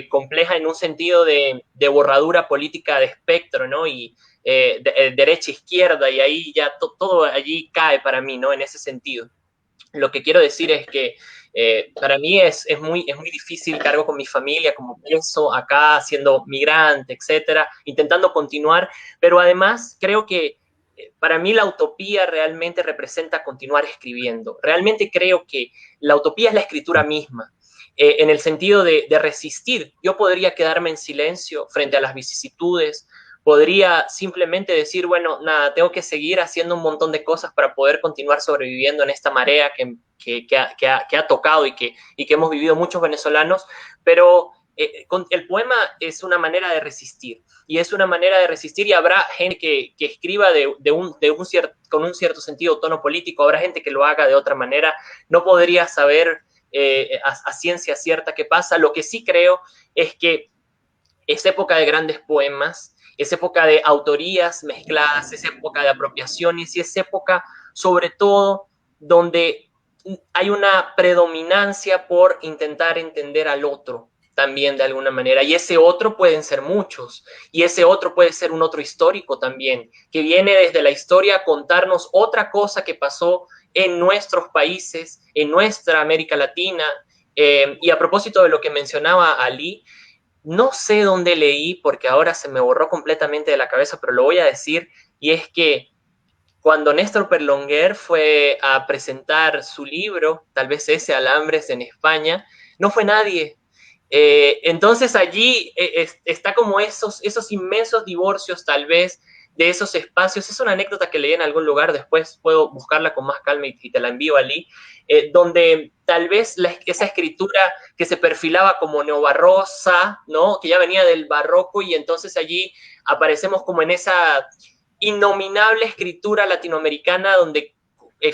compleja en un sentido de borradura política de espectro, ¿no? Y derecha-izquierda, y ahí ya todo allí cae para mí, ¿no? En ese sentido. Lo que quiero decir es que para mí es muy difícil, cargo con mi familia, como pienso acá, siendo migrante, etcétera, intentando continuar, pero además creo que para mí la utopía realmente representa continuar escribiendo. Realmente creo que la utopía es la escritura misma, en el sentido de resistir. Yo podría quedarme en silencio frente a las vicisitudes, podría simplemente decir, bueno, nada, tengo que seguir haciendo un montón de cosas para poder continuar sobreviviendo en esta marea que ha tocado y que hemos vivido muchos venezolanos, pero el poema es una manera de resistir, y es una manera de resistir, y habrá gente que escriba con un cierto sentido, tono político, habrá gente que lo haga de otra manera. No podría saber a ciencia cierta qué pasa. Lo que sí creo es que es época de grandes poemas, es época de autorías mezcladas, es época de apropiaciones, y es época, sobre todo, donde hay una predominancia por intentar entender al otro también de alguna manera, y ese otro pueden ser muchos, y ese otro puede ser un otro histórico también, que viene desde la historia a contarnos otra cosa que pasó en nuestros países, en nuestra América Latina. Y a propósito de lo que mencionaba Ali, no sé dónde leí, porque ahora se me borró completamente de la cabeza, pero lo voy a decir, y es que cuando Néstor Perlonguer fue a presentar su libro, tal vez ese, Alambres, en España, no fue nadie. Entonces allí está como esos inmensos divorcios, tal vez, de esos espacios. Es una anécdota que leí en algún lugar, después puedo buscarla con más calma y te la envío, Ali, donde tal vez esa escritura que se perfilaba como neobarrosa, ¿no? Que ya venía del barroco, y entonces allí aparecemos como en esa innominable escritura latinoamericana donde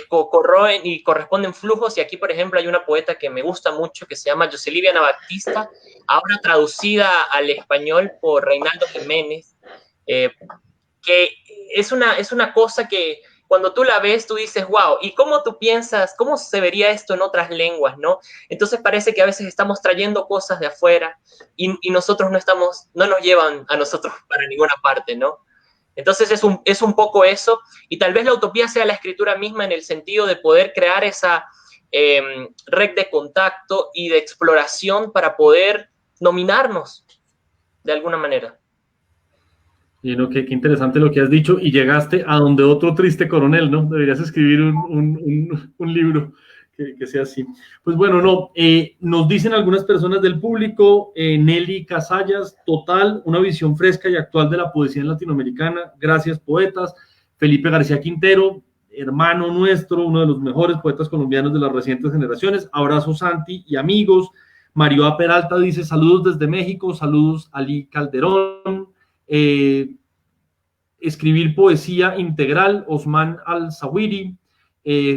corroen y corresponden flujos. Y aquí, por ejemplo, hay una poeta que me gusta mucho que se llama Yoselivia Anabaptista, ahora traducida al español por Reinaldo Jiménez, que es una cosa que cuando tú la ves, tú dices, wow, ¿y cómo tú piensas, cómo se vería esto en otras lenguas, no? Entonces parece que a veces estamos trayendo cosas de afuera y nosotros no nos llevan a nosotros para ninguna parte, ¿no? Entonces es un poco eso, y tal vez la utopía sea la escritura misma en el sentido de poder crear esa red de contacto y de exploración para poder nominarnos de alguna manera. Y no, qué interesante lo que has dicho, y llegaste a donde otro triste coronel, ¿no? Deberías escribir un libro que sea así. Pues bueno, no, nos dicen algunas personas del público, Nelly Casallas, total, una visión fresca y actual de la poesía latinoamericana, gracias poetas. Felipe García Quintero, hermano nuestro, uno de los mejores poetas colombianos de las recientes generaciones, abrazo Santi y amigos. Mario A. Peralta dice, saludos desde México, saludos Ali Calderón. Escribir poesía integral, Osman Al-Zawiri.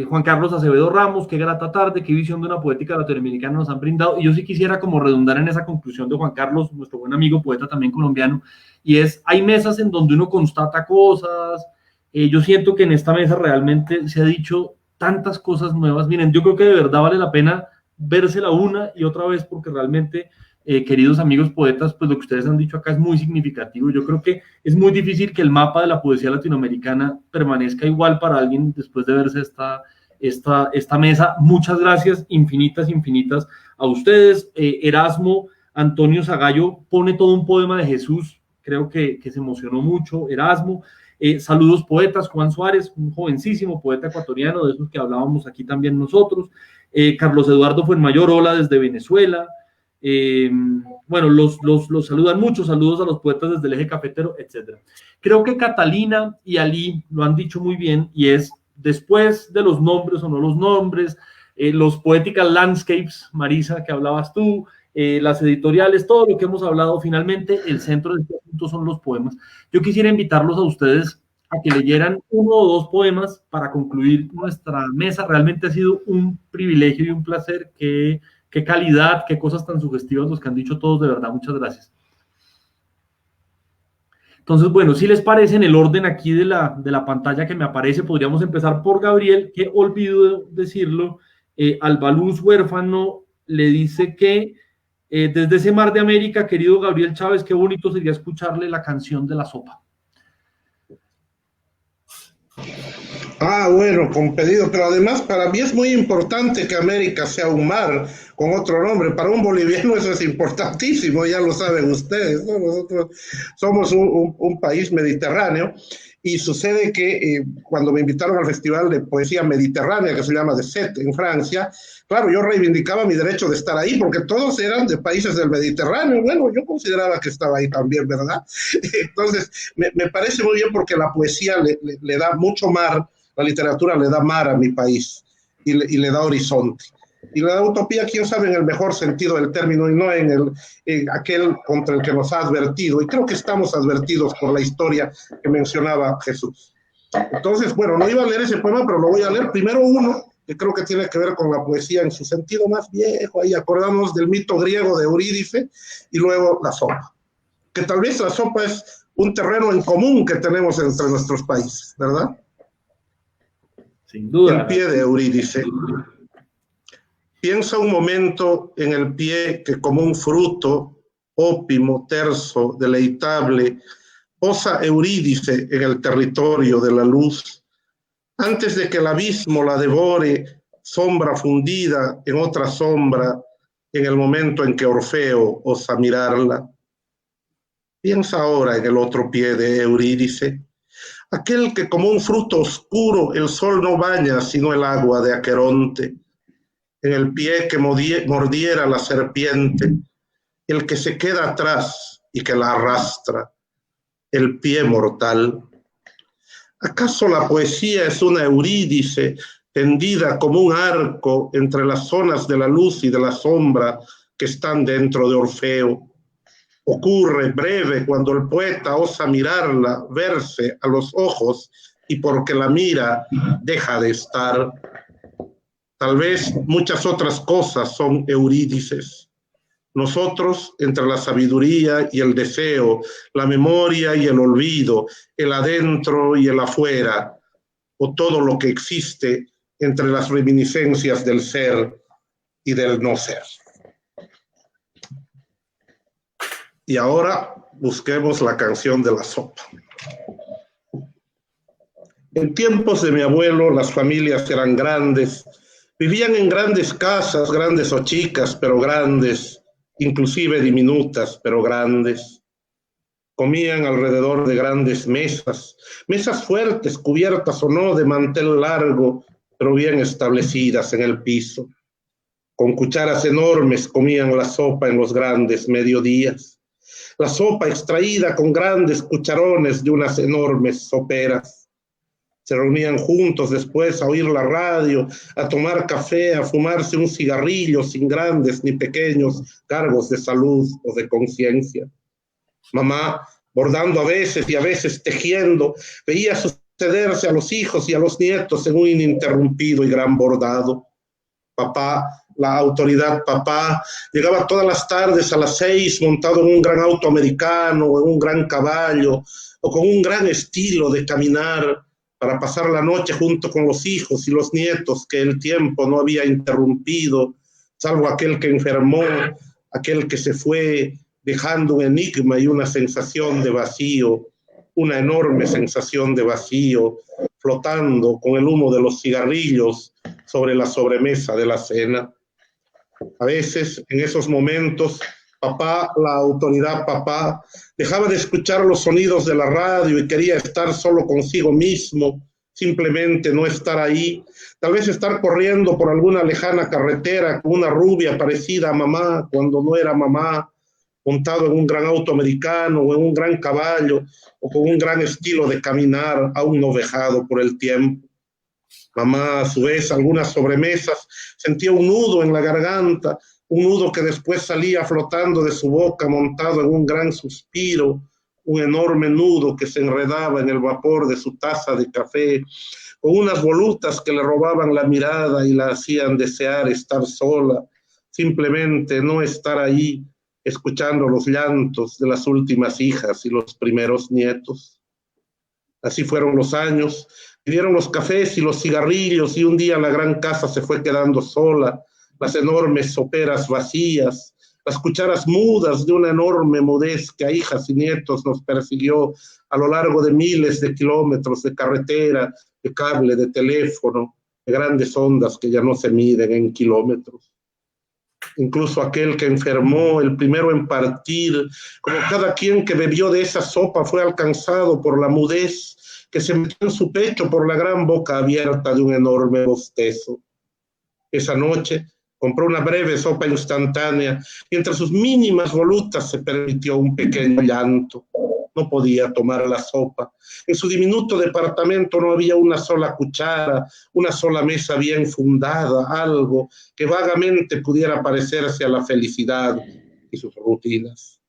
Juan Carlos Acevedo Ramos, qué grata tarde, qué visión de una poética latinoamericana nos han brindado. Y yo sí quisiera como redundar en esa conclusión de Juan Carlos, nuestro buen amigo, poeta también colombiano, y es, hay mesas en donde uno constata cosas. Yo siento que en esta mesa realmente se ha dicho tantas cosas nuevas. Miren, yo creo que de verdad vale la pena vérsela una y otra vez, porque realmente, queridos amigos poetas, pues lo que ustedes han dicho acá es muy significativo. Yo creo que es muy difícil que el mapa de la poesía latinoamericana permanezca igual para alguien después de verse esta mesa. Muchas gracias, infinitas a ustedes. Erasmo Antonio Zagallo pone todo un poema de Jesús, creo que se emocionó mucho, Erasmo. Saludos poetas, Juan Suárez, un jovencísimo poeta ecuatoriano, de esos que hablábamos aquí también nosotros. Carlos Eduardo Fuenmayor, hola desde Venezuela. Bueno, los saludan mucho, saludos a los poetas desde el eje cafetero, etc. Creo que Catalina y Ali lo han dicho muy bien, y es, después de los nombres o no los nombres, los poetical landscapes, Marisa, que hablabas tú, las editoriales, todo lo que hemos hablado, finalmente el centro de este asunto son los poemas. Yo quisiera invitarlos a ustedes a que leyeran uno o dos poemas para concluir nuestra mesa. Realmente ha sido un privilegio y un placer. Qué calidad, qué cosas tan sugestivas los que han dicho todos, de verdad, muchas gracias. Entonces, bueno, si les parece, en el orden aquí de la pantalla que me aparece, podríamos empezar por Gabriel, que olvido decirlo, Albaluz Huérfano le dice que desde ese mar de América, querido Gabriel Chávez, qué bonito sería escucharle la canción de la sopa. Bueno, con pedido, pero además para mí es muy importante que América sea un mar con otro nombre. Para un boliviano eso es importantísimo, ya lo saben ustedes, ¿no? Nosotros somos un país mediterráneo, y sucede que cuando me invitaron al Festival de Poesía Mediterránea, que se llama de Sète en Francia, claro, yo reivindicaba mi derecho de estar ahí, porque todos eran de países del Mediterráneo. Bueno, yo consideraba que estaba ahí también, ¿verdad? Entonces, me parece muy bien, porque la poesía le da mucho mar, la literatura le da mar a mi país, y le da horizonte. Y le da utopía, quién sabe, en el mejor sentido del término, y no en aquel contra el que nos ha advertido. Y creo que estamos advertidos por la historia que mencionaba Jesús. Entonces, bueno, no iba a leer ese poema, pero lo voy a leer. Primero uno que creo que tiene que ver con la poesía en su sentido más viejo. Ahí acordamos del mito griego de Eurídice, y luego la sopa. Que tal vez la sopa es un terreno en común que tenemos entre nuestros países, ¿verdad? Sin duda. El pie de Eurídice. Piensa un momento en el pie que, como un fruto, ópimo, terso, deleitable, posa Eurídice en el territorio de la luz, antes de que el abismo la devore, sombra fundida en otra sombra, en el momento en que Orfeo osa mirarla. Piensa ahora en el otro pie de Eurídice, aquel que, como un fruto oscuro, el sol no baña sino el agua de Aqueronte, en el pie que mordiera la serpiente, el que se queda atrás y que la arrastra, el pie mortal, ¿Acaso la poesía es una Eurídice tendida como un arco entre las zonas de la luz y de la sombra que están dentro de Orfeo? Ocurre breve cuando el poeta osa mirarla, verse a los ojos, y porque la mira deja de estar. Tal vez muchas otras cosas son Eurídices. Nosotros, entre la sabiduría y el deseo, la memoria y el olvido, el adentro y el afuera, o todo lo que existe entre las reminiscencias del ser y del no ser. Y ahora busquemos la canción de la sopa. En tiempos de mi abuelo, las familias eran grandes, vivían en grandes casas, grandes o chicas, pero grandes, inclusive diminutas, pero grandes. Comían alrededor de grandes mesas, mesas fuertes, cubiertas o no de mantel largo, pero bien establecidas en el piso. Con cucharas enormes comían la sopa en los grandes mediodías. La sopa extraída con grandes cucharones de unas enormes soperas. Se reunían juntos después a oír la radio, a tomar café, a fumarse un cigarrillo sin grandes ni pequeños cargos de salud o de conciencia. Mamá, bordando a veces y a veces tejiendo, veía sucederse a los hijos y a los nietos en un ininterrumpido y gran bordado. Papá, la autoridad papá, llegaba todas las tardes a las 6 montado en un gran auto americano, en un gran caballo, o con un gran estilo de caminar, para pasar la noche junto con los hijos y los nietos que el tiempo no había interrumpido, salvo aquel que enfermó, aquel que se fue, dejando un enigma y una sensación de vacío, una enorme sensación de vacío, flotando con el humo de los cigarrillos sobre la sobremesa de la cena. A veces, en esos momentos, papá, la autoridad papá, dejaba de escuchar los sonidos de la radio y quería estar solo consigo mismo, simplemente no estar ahí, tal vez estar corriendo por alguna lejana carretera con una rubia parecida a mamá cuando no era mamá, montado en un gran auto americano o en un gran caballo o con un gran estilo de caminar aún no vejado por el tiempo. Mamá, a su vez, algunas sobremesas, sentía un nudo en la garganta, un nudo que después salía flotando de su boca montado en un gran suspiro, un enorme nudo que se enredaba en el vapor de su taza de café, con unas volutas que le robaban la mirada y la hacían desear estar sola, simplemente no estar ahí, escuchando los llantos de las últimas hijas y los primeros nietos. Así fueron los años, vinieron los cafés y los cigarrillos y un día la gran casa se fue quedando sola, las enormes soperas vacías, las cucharas mudas de una enorme mudez que a hijas y nietos nos persiguió a lo largo de miles de kilómetros de carretera, de cable, de teléfono, de grandes ondas que ya no se miden en kilómetros. Incluso aquel que enfermó, el primero en partir, como cada quien que bebió de esa sopa fue alcanzado por la mudez que se metió en su pecho por la gran boca abierta de un enorme bostezo. Esa noche compró una breve sopa instantánea y entre sus mínimas volutas se permitió un pequeño llanto. No podía tomar la sopa. En su diminuto departamento no había una sola cuchara, una sola mesa bien fundada, algo que vagamente pudiera parecerse a la felicidad y sus rutinas.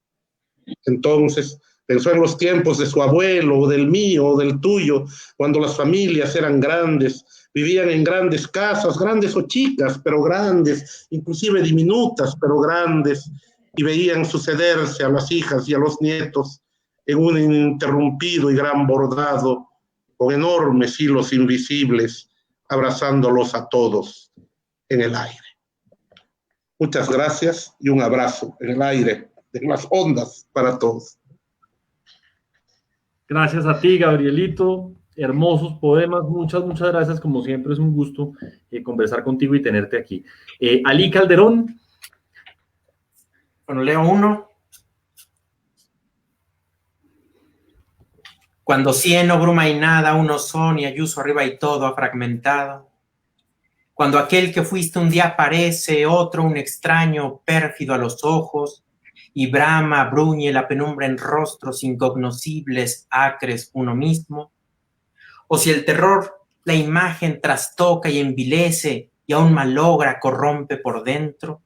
Entonces pensó en los tiempos de su abuelo, o del mío, o del tuyo, cuando las familias eran grandes, vivían en grandes casas, grandes o chicas, pero grandes, inclusive diminutas, pero grandes, y veían sucederse a las hijas y a los nietos en un ininterrumpido y gran bordado, con enormes hilos invisibles, abrazándolos a todos en el aire. Muchas gracias y un abrazo en el aire, en las ondas para todos. Gracias a ti, Gabrielito. Hermosos poemas. Muchas gracias. Como siempre, es un gusto conversar contigo y tenerte aquí. Ali Calderón. Bueno, leo uno. Cuando cieno, bruma y nada, uno son y ayuso arriba y todo ha fragmentado. Cuando aquel que fuiste un día aparece, otro un extraño, pérfido a los ojos, y brama, bruñe la penumbra en rostros incognoscibles, acres uno mismo. o si el terror la imagen trastoca y envilece y aún malogra, corrompe por dentro,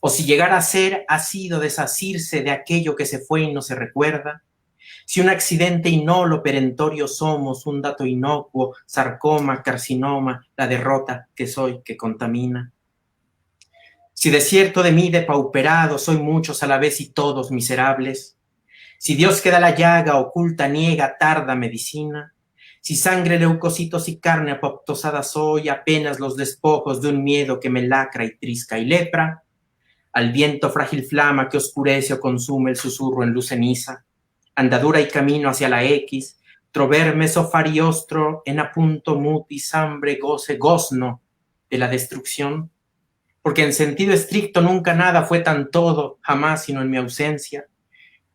o si llegar a ser ha sido desasirse de aquello que se fue y no se recuerda, si un accidente inolo perentorio somos, un dato inocuo, sarcoma, carcinoma, la derrota que soy que contamina. Si desierto de mí depauperado soy muchos a la vez y todos miserables, si Dios que da la llaga oculta, niega, tarda medicina, si sangre, leucocitos y carne apoptosada soy, apenas los despojos de un miedo que me lacra y trisca y lepra, al viento frágil flama que oscurece o consume el susurro en luz ceniza, andadura y camino hacia la X, troverme sofariostro en apunto mutis hambre goce gozno de la destrucción, porque en sentido estricto nunca nada fue tan todo, jamás sino en mi ausencia.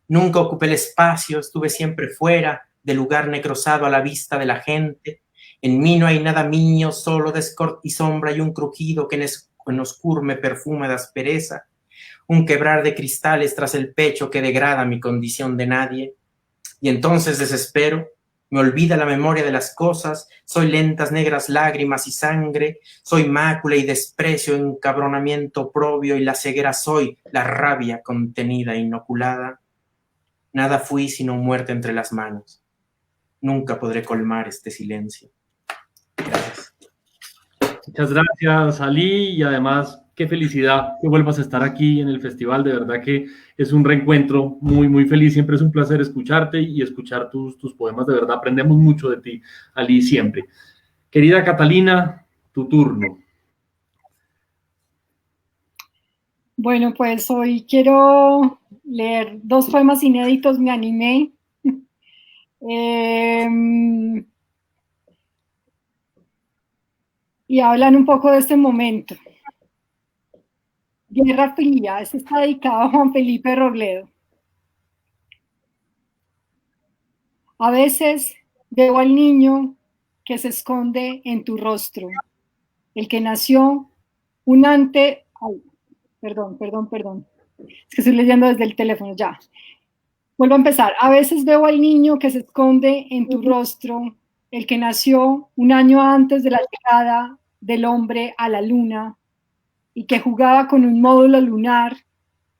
Nunca ocupé el espacio, estuve siempre fuera del lugar necrosado a la vista de la gente. En mí no hay nada mío, solo descort y sombra y un crujido que en oscur me perfuma de aspereza. Un quebrar de cristales tras el pecho que degrada mi condición de nadie. Y entonces desespero, me olvida la memoria de las cosas, soy lentas negras lágrimas y sangre, soy mácula y desprecio, encabronamiento oprobio y la ceguera soy, la rabia contenida e inoculada. Nada fui sino muerte entre las manos. Nunca podré colmar este silencio. Gracias. Muchas gracias, Ali, y además, qué felicidad que vuelvas a estar aquí en el festival. De verdad que es un reencuentro muy, muy feliz. Siempre es un placer escucharte y escuchar tus poemas. De verdad, aprendemos mucho de ti, Ali, siempre. Querida Catalina, tu turno. Bueno, pues hoy quiero leer 2 poemas inéditos, me animé. Y hablan un poco de este momento. Guerra Fría, este está dedicado a Juan Felipe Robledo. A veces veo al niño que se esconde en tu rostro, el que nació un ante... Ay, perdón. Es que estoy leyendo desde el teléfono, ya. Vuelvo a empezar. A veces veo al niño que se esconde en tu rostro, el que nació un año antes de la llegada del hombre a la luna y que jugaba con un módulo lunar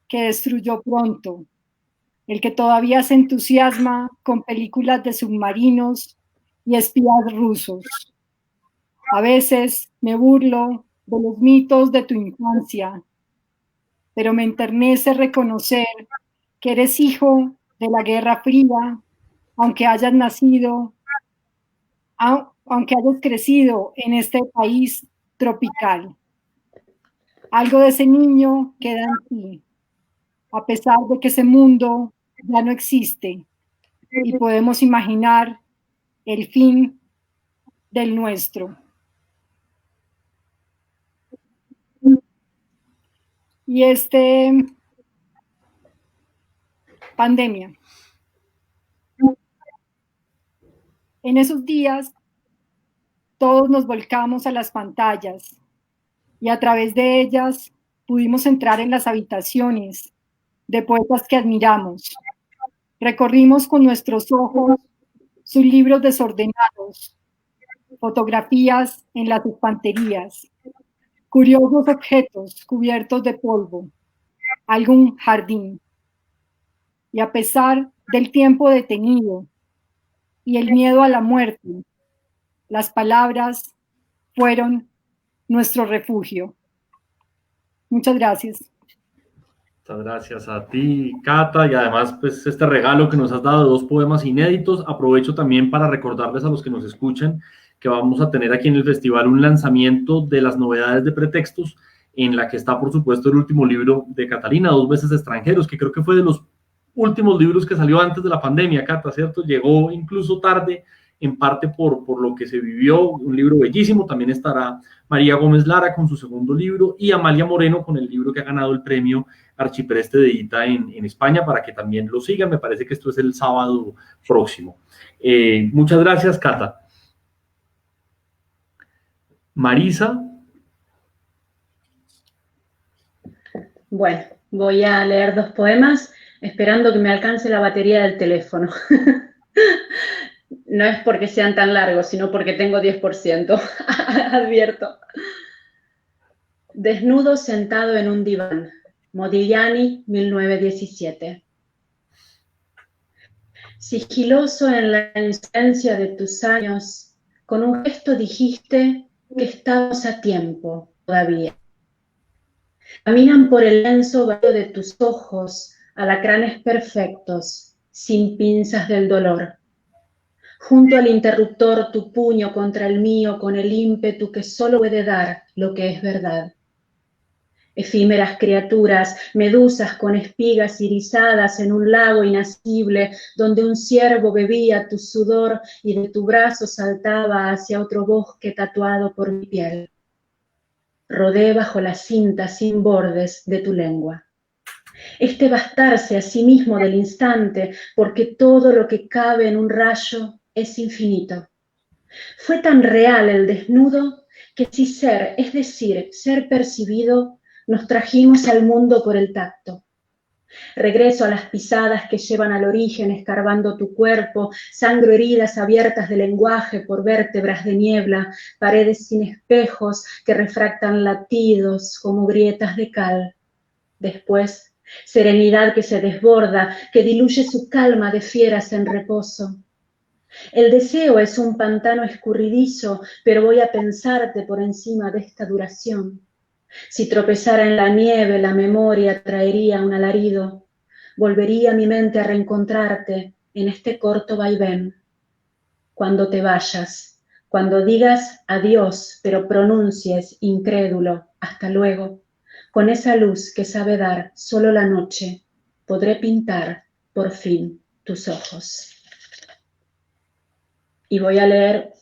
que destruyó pronto, el que todavía se entusiasma con películas de submarinos y espías rusos. A veces me burlo de los mitos de tu infancia, pero me enternece reconocer que eres hijo de la Guerra Fría, aunque hayas crecido en este país tropical. Algo de ese niño queda en ti, a pesar de que ese mundo ya no existe y podemos imaginar el fin del nuestro. Y pandemia. En esos días todos nos volcamos a las pantallas y a través de ellas pudimos entrar en las habitaciones de poetas que admiramos. Recorrimos con nuestros ojos sus libros desordenados, fotografías en las estanterías, curiosos objetos cubiertos de polvo, algún jardín. Y a pesar del tiempo detenido y el miedo a la muerte, las palabras fueron nuestro refugio. Muchas gracias. Muchas gracias a ti, Cata, y además pues este regalo que nos has dado de 2 poemas inéditos. Aprovecho también para recordarles a los que nos escuchan que vamos a tener aquí en el festival un lanzamiento de las novedades de Pretextos, en la que está por supuesto el último libro de Catalina, 2 veces extranjeros, que creo que fue de los últimos libros que salió antes de la pandemia, Cata, ¿cierto? Llegó incluso tarde, en parte por lo que se vivió, un libro bellísimo. También estará María Gómez Lara con su segundo libro y Amalia Moreno con el libro que ha ganado el premio Archipreste de Edita en España, para que también lo sigan. Me parece que esto es el sábado próximo. Muchas gracias, Cata. Marisa. Bueno, voy a leer 2 poemas, esperando que me alcance la batería del teléfono. No es porque sean tan largos, sino porque tengo 10%, advierto. Desnudo sentado en un diván. Modigliani, 1917. Sigiloso en la inocencia de tus años, con un gesto dijiste que estamos a tiempo todavía. Caminan por el lienzo vacío de tus ojos, alacranes perfectos, sin pinzas del dolor. Junto al interruptor, tu puño contra el mío, con el ímpetu que solo puede dar lo que es verdad. Efímeras criaturas, medusas con espigas irisadas en un lago inacible, donde un ciervo bebía tu sudor y de tu brazo saltaba hacia otro bosque tatuado por mi piel. Rodé bajo la cinta sin bordes de tu lengua. Este bastarse a sí mismo del instante, porque todo lo que cabe en un rayo es infinito. Fue tan real el desnudo que si ser, es decir, ser percibido, nos trajimos al mundo por el tacto. Regreso a las pisadas que llevan al origen escarbando tu cuerpo, sangro heridas abiertas de lenguaje por vértebras de niebla, paredes sin espejos que refractan latidos como grietas de cal. Después, serenidad que se desborda, que diluye su calma de fieras en reposo. El deseo es un pantano escurridizo, pero voy a pensarte por encima de esta duración. Si tropezara en la nieve, la memoria traería un alarido. Volvería mi mente a reencontrarte en este corto vaivén. Cuando te vayas, cuando digas adiós, pero pronuncies incrédulo, hasta luego, con esa luz que sabe dar solo la noche, podré pintar por fin tus ojos. Y voy a leer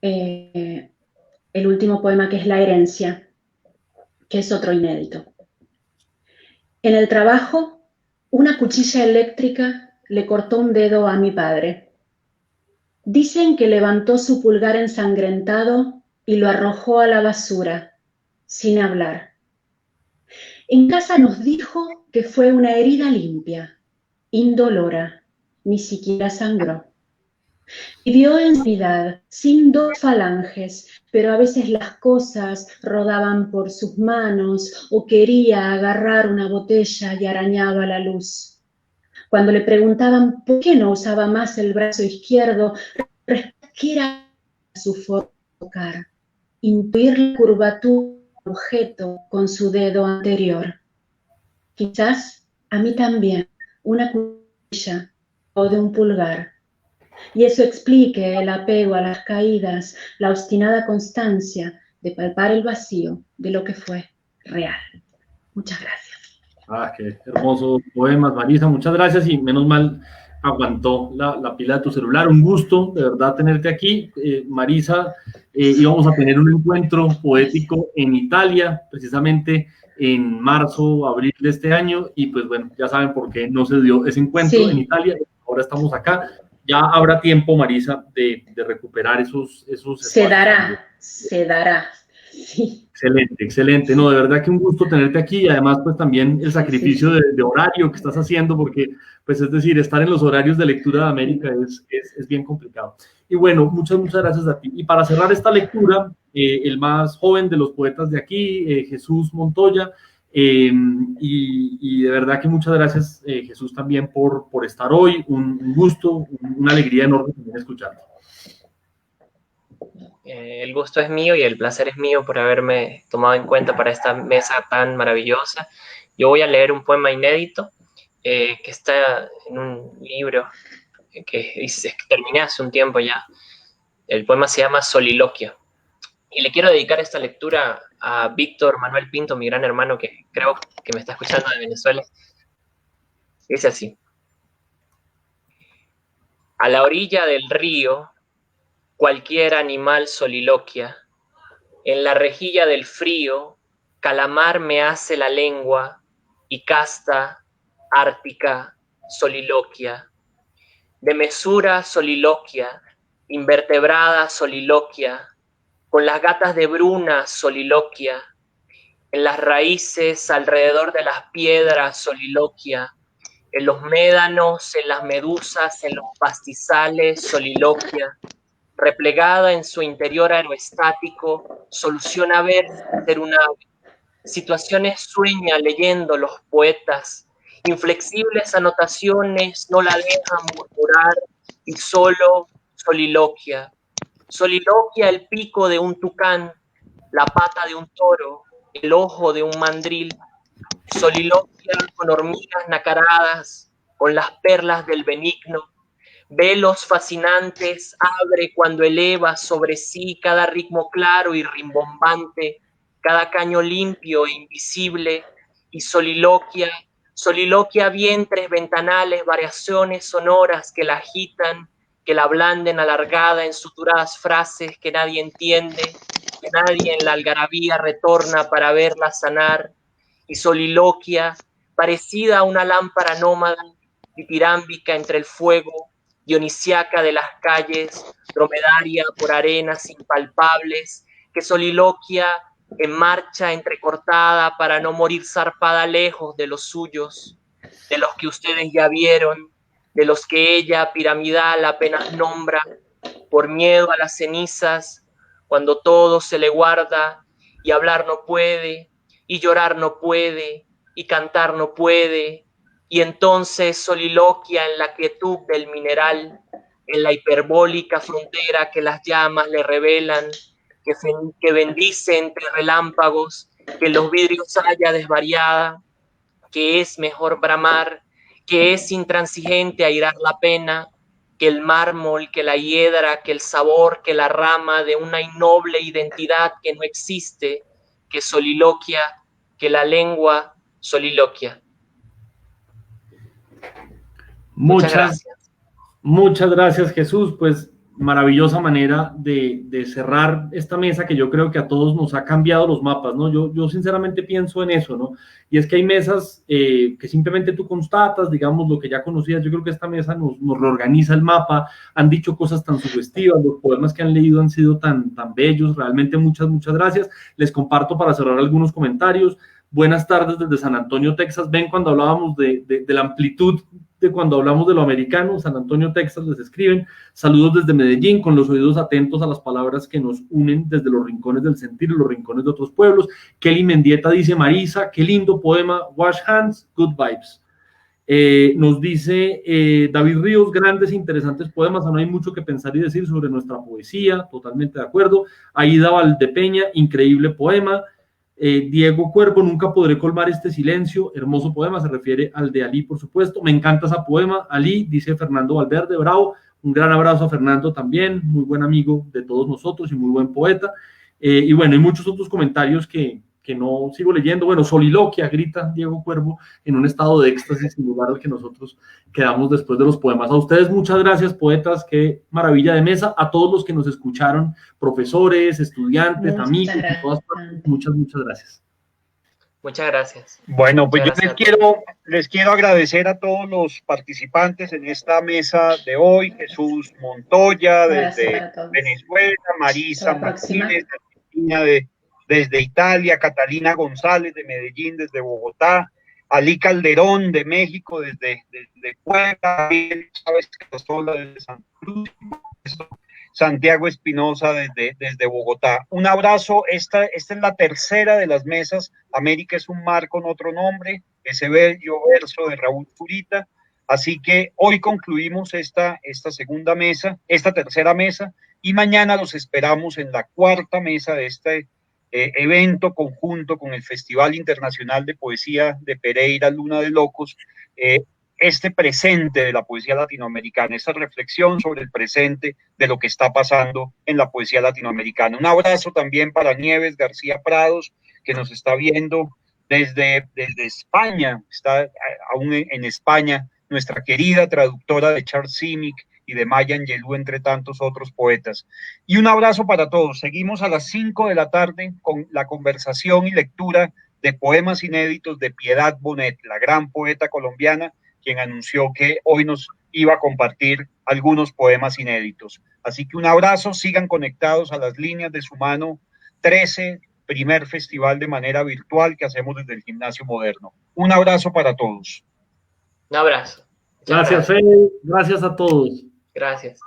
el último poema, que es La herencia, que es otro inédito. En el trabajo, una cuchilla eléctrica le cortó un dedo a mi padre. Dicen que levantó su pulgar ensangrentado y lo arrojó a la basura, sin hablar. En casa nos dijo que fue una herida limpia, indolora, ni siquiera sangró. Vivió en sanidad, sin 2 falanges, pero a veces las cosas rodaban por sus manos o quería agarrar una botella y arañaba la luz. Cuando le preguntaban por qué no usaba más el brazo izquierdo, respondía que era su forma de tocar, intuir la curvatura del objeto con su dedo anterior. Quizás a mí también, una cuchilla o de un pulgar. Y eso explique el apego a las caídas, la obstinada constancia de palpar el vacío de lo que fue real. Muchas gracias. Ah, qué hermosos poemas, Marisa, muchas gracias y menos mal aguantó la pila de tu celular. Un gusto, de verdad, tenerte aquí. Marisa, íbamos a tener un encuentro poético en Italia, precisamente en marzo, abril de este año, y pues bueno, ya saben por qué no se dio ese encuentro en Italia. Ahora estamos acá. Ya habrá tiempo, Marisa, de recuperar esos se dará. Sí. Excelente, excelente. No, de verdad que un gusto tenerte aquí y además pues también el sacrificio de horario que estás haciendo porque pues es decir, estar en los horarios de lectura de América es bien complicado. Y bueno, muchas gracias a ti. Y para cerrar esta lectura, el más joven de los poetas de aquí, Jesús Montoya, y de verdad que muchas gracias, Jesús, también por estar hoy. Un gusto, una alegría enorme también escucharte. El gusto es mío y el placer es mío por haberme tomado en cuenta para esta mesa tan maravillosa. Yo voy a leer un poema inédito que está en un libro que terminé hace un tiempo ya. El poema se llama Soliloquia. Y le quiero dedicar esta lectura a Víctor Manuel Pinto, mi gran hermano, que creo que me está escuchando de Venezuela. Dice así. A la orilla del río, cualquier animal soliloquia. En la rejilla del frío, calamar me hace la lengua y casta, ártica, soliloquia. De mesura soliloquia, invertebrada soliloquia, con las gatas de Bruna soliloquia, en las raíces alrededor de las piedras soliloquia, En los médanos, en las medusas, en los pastizales, soliloquia. Replegada en su interior aeroestático, soluciona ver ser un ave. Situaciones sueña leyendo los poetas. Inflexibles anotaciones no la dejan murmurar y solo soliloquia. Soliloquia el pico de un tucán, la pata de un toro, el ojo de un mandril. Soliloquia con hormigas nacaradas, con las perlas del benigno. Velos fascinantes abre cuando eleva sobre sí cada ritmo claro y rimbombante, cada caño limpio e invisible, y soliloquia, soliloquia vientres ventanales, variaciones sonoras que la agitan, que la ablanden alargada en suturadas frases que nadie entiende, que nadie en la algarabía retorna para verla sanar, y soliloquia, parecida a una lámpara nómada, ditirámbica entre el fuego, dionisiaca de las calles, dromedaria por arenas impalpables, que soliloquia en marcha entrecortada para no morir zarpada lejos de los suyos, de los que ustedes ya vieron, de los que ella piramidal apenas nombra, por miedo a las cenizas, cuando todo se le guarda y hablar no puede, y llorar no puede, y cantar no puede, y entonces soliloquia en la quietud del mineral, en la hiperbólica frontera que las llamas le revelan, que bendice entre relámpagos, que en los vidrios haya desvariada, que es mejor bramar, que es intransigente airar la pena, que el mármol, que la hiedra, que el sabor, que la rama de una innoble identidad que no existe, que soliloquia, que la lengua soliloquia. Muchas gracias, Jesús. Pues maravillosa manera de cerrar esta mesa que yo creo que a todos nos ha cambiado los mapas, ¿no? Yo sinceramente pienso en eso, ¿no? Y es que hay mesas que simplemente tú constatas, digamos, lo que ya conocías. Yo creo que esta mesa nos reorganiza el mapa, han dicho cosas tan sugestivas, los poemas que han leído han sido tan bellos, realmente muchas gracias. Les comparto para cerrar algunos comentarios. Buenas tardes desde San Antonio, Texas. Ven cuando hablábamos de la amplitud de cuando hablamos de lo americano. San Antonio, Texas, les escriben. Saludos desde Medellín, con los oídos atentos a las palabras que nos unen desde los rincones del sentir y los rincones de otros pueblos. Kelly Mendieta dice: Marisa, qué lindo poema. Wash hands, good vibes. Nos dice David Ríos: grandes e interesantes poemas. No hay mucho que pensar y decir sobre nuestra poesía. Totalmente de acuerdo. Aida Valdepeña: increíble poema. Diego Cuervo: nunca podré colmar este silencio. Hermoso poema, se refiere al de Ali, por supuesto. Me encanta ese poema. Ali, dice Fernando Valverde, bravo. Un gran abrazo a Fernando también, muy buen amigo de todos nosotros y muy buen poeta. Y bueno, hay muchos otros comentarios que no sigo leyendo. Bueno, soliloquia, grita Diego Cuervo, en un estado de éxtasis sin lugar al que nosotros quedamos después de los poemas. A ustedes muchas gracias, poetas, qué maravilla de mesa. A todos los que nos escucharon, profesores, estudiantes, amigos, de todas partes, muchas gracias. Muchas gracias. Bueno, pues yo les quiero agradecer a todos los participantes en esta mesa de hoy. Jesús Montoya desde Venezuela, Marisa Martínez desde Italia, Catalina González de Medellín, desde Bogotá, Ali Calderón de México, desde Puebla, Chávez Casola desde Santa Cruz, Santiago Espinosa desde Bogotá. Un abrazo. Esta es la tercera de las mesas. América es un mar con otro nombre, ese bello verso de Raúl Zurita. Así que hoy concluimos esta segunda mesa, esta tercera mesa, y mañana los esperamos en la cuarta mesa de este evento conjunto con el Festival Internacional de Poesía de Pereira, Luna de Locos, este presente de la poesía latinoamericana, esta reflexión sobre el presente de lo que está pasando en la poesía latinoamericana. Un abrazo también para Nieves García Prados, que nos está viendo desde España, está aún en España, nuestra querida traductora de Charles Simic y de Maya Angelou, entre tantos otros poetas. Y un abrazo para todos. Seguimos a las 5 de la tarde con la conversación y lectura de poemas inéditos de Piedad Bonet, la gran poeta colombiana, quien anunció que hoy nos iba a compartir algunos poemas inéditos. Así que un abrazo, sigan conectados a las líneas de su mano 13, primer festival de manera virtual que hacemos desde el Gimnasio Moderno. Un abrazo para todos. Un abrazo. Gracias, Fede. Gracias a todos. Gracias.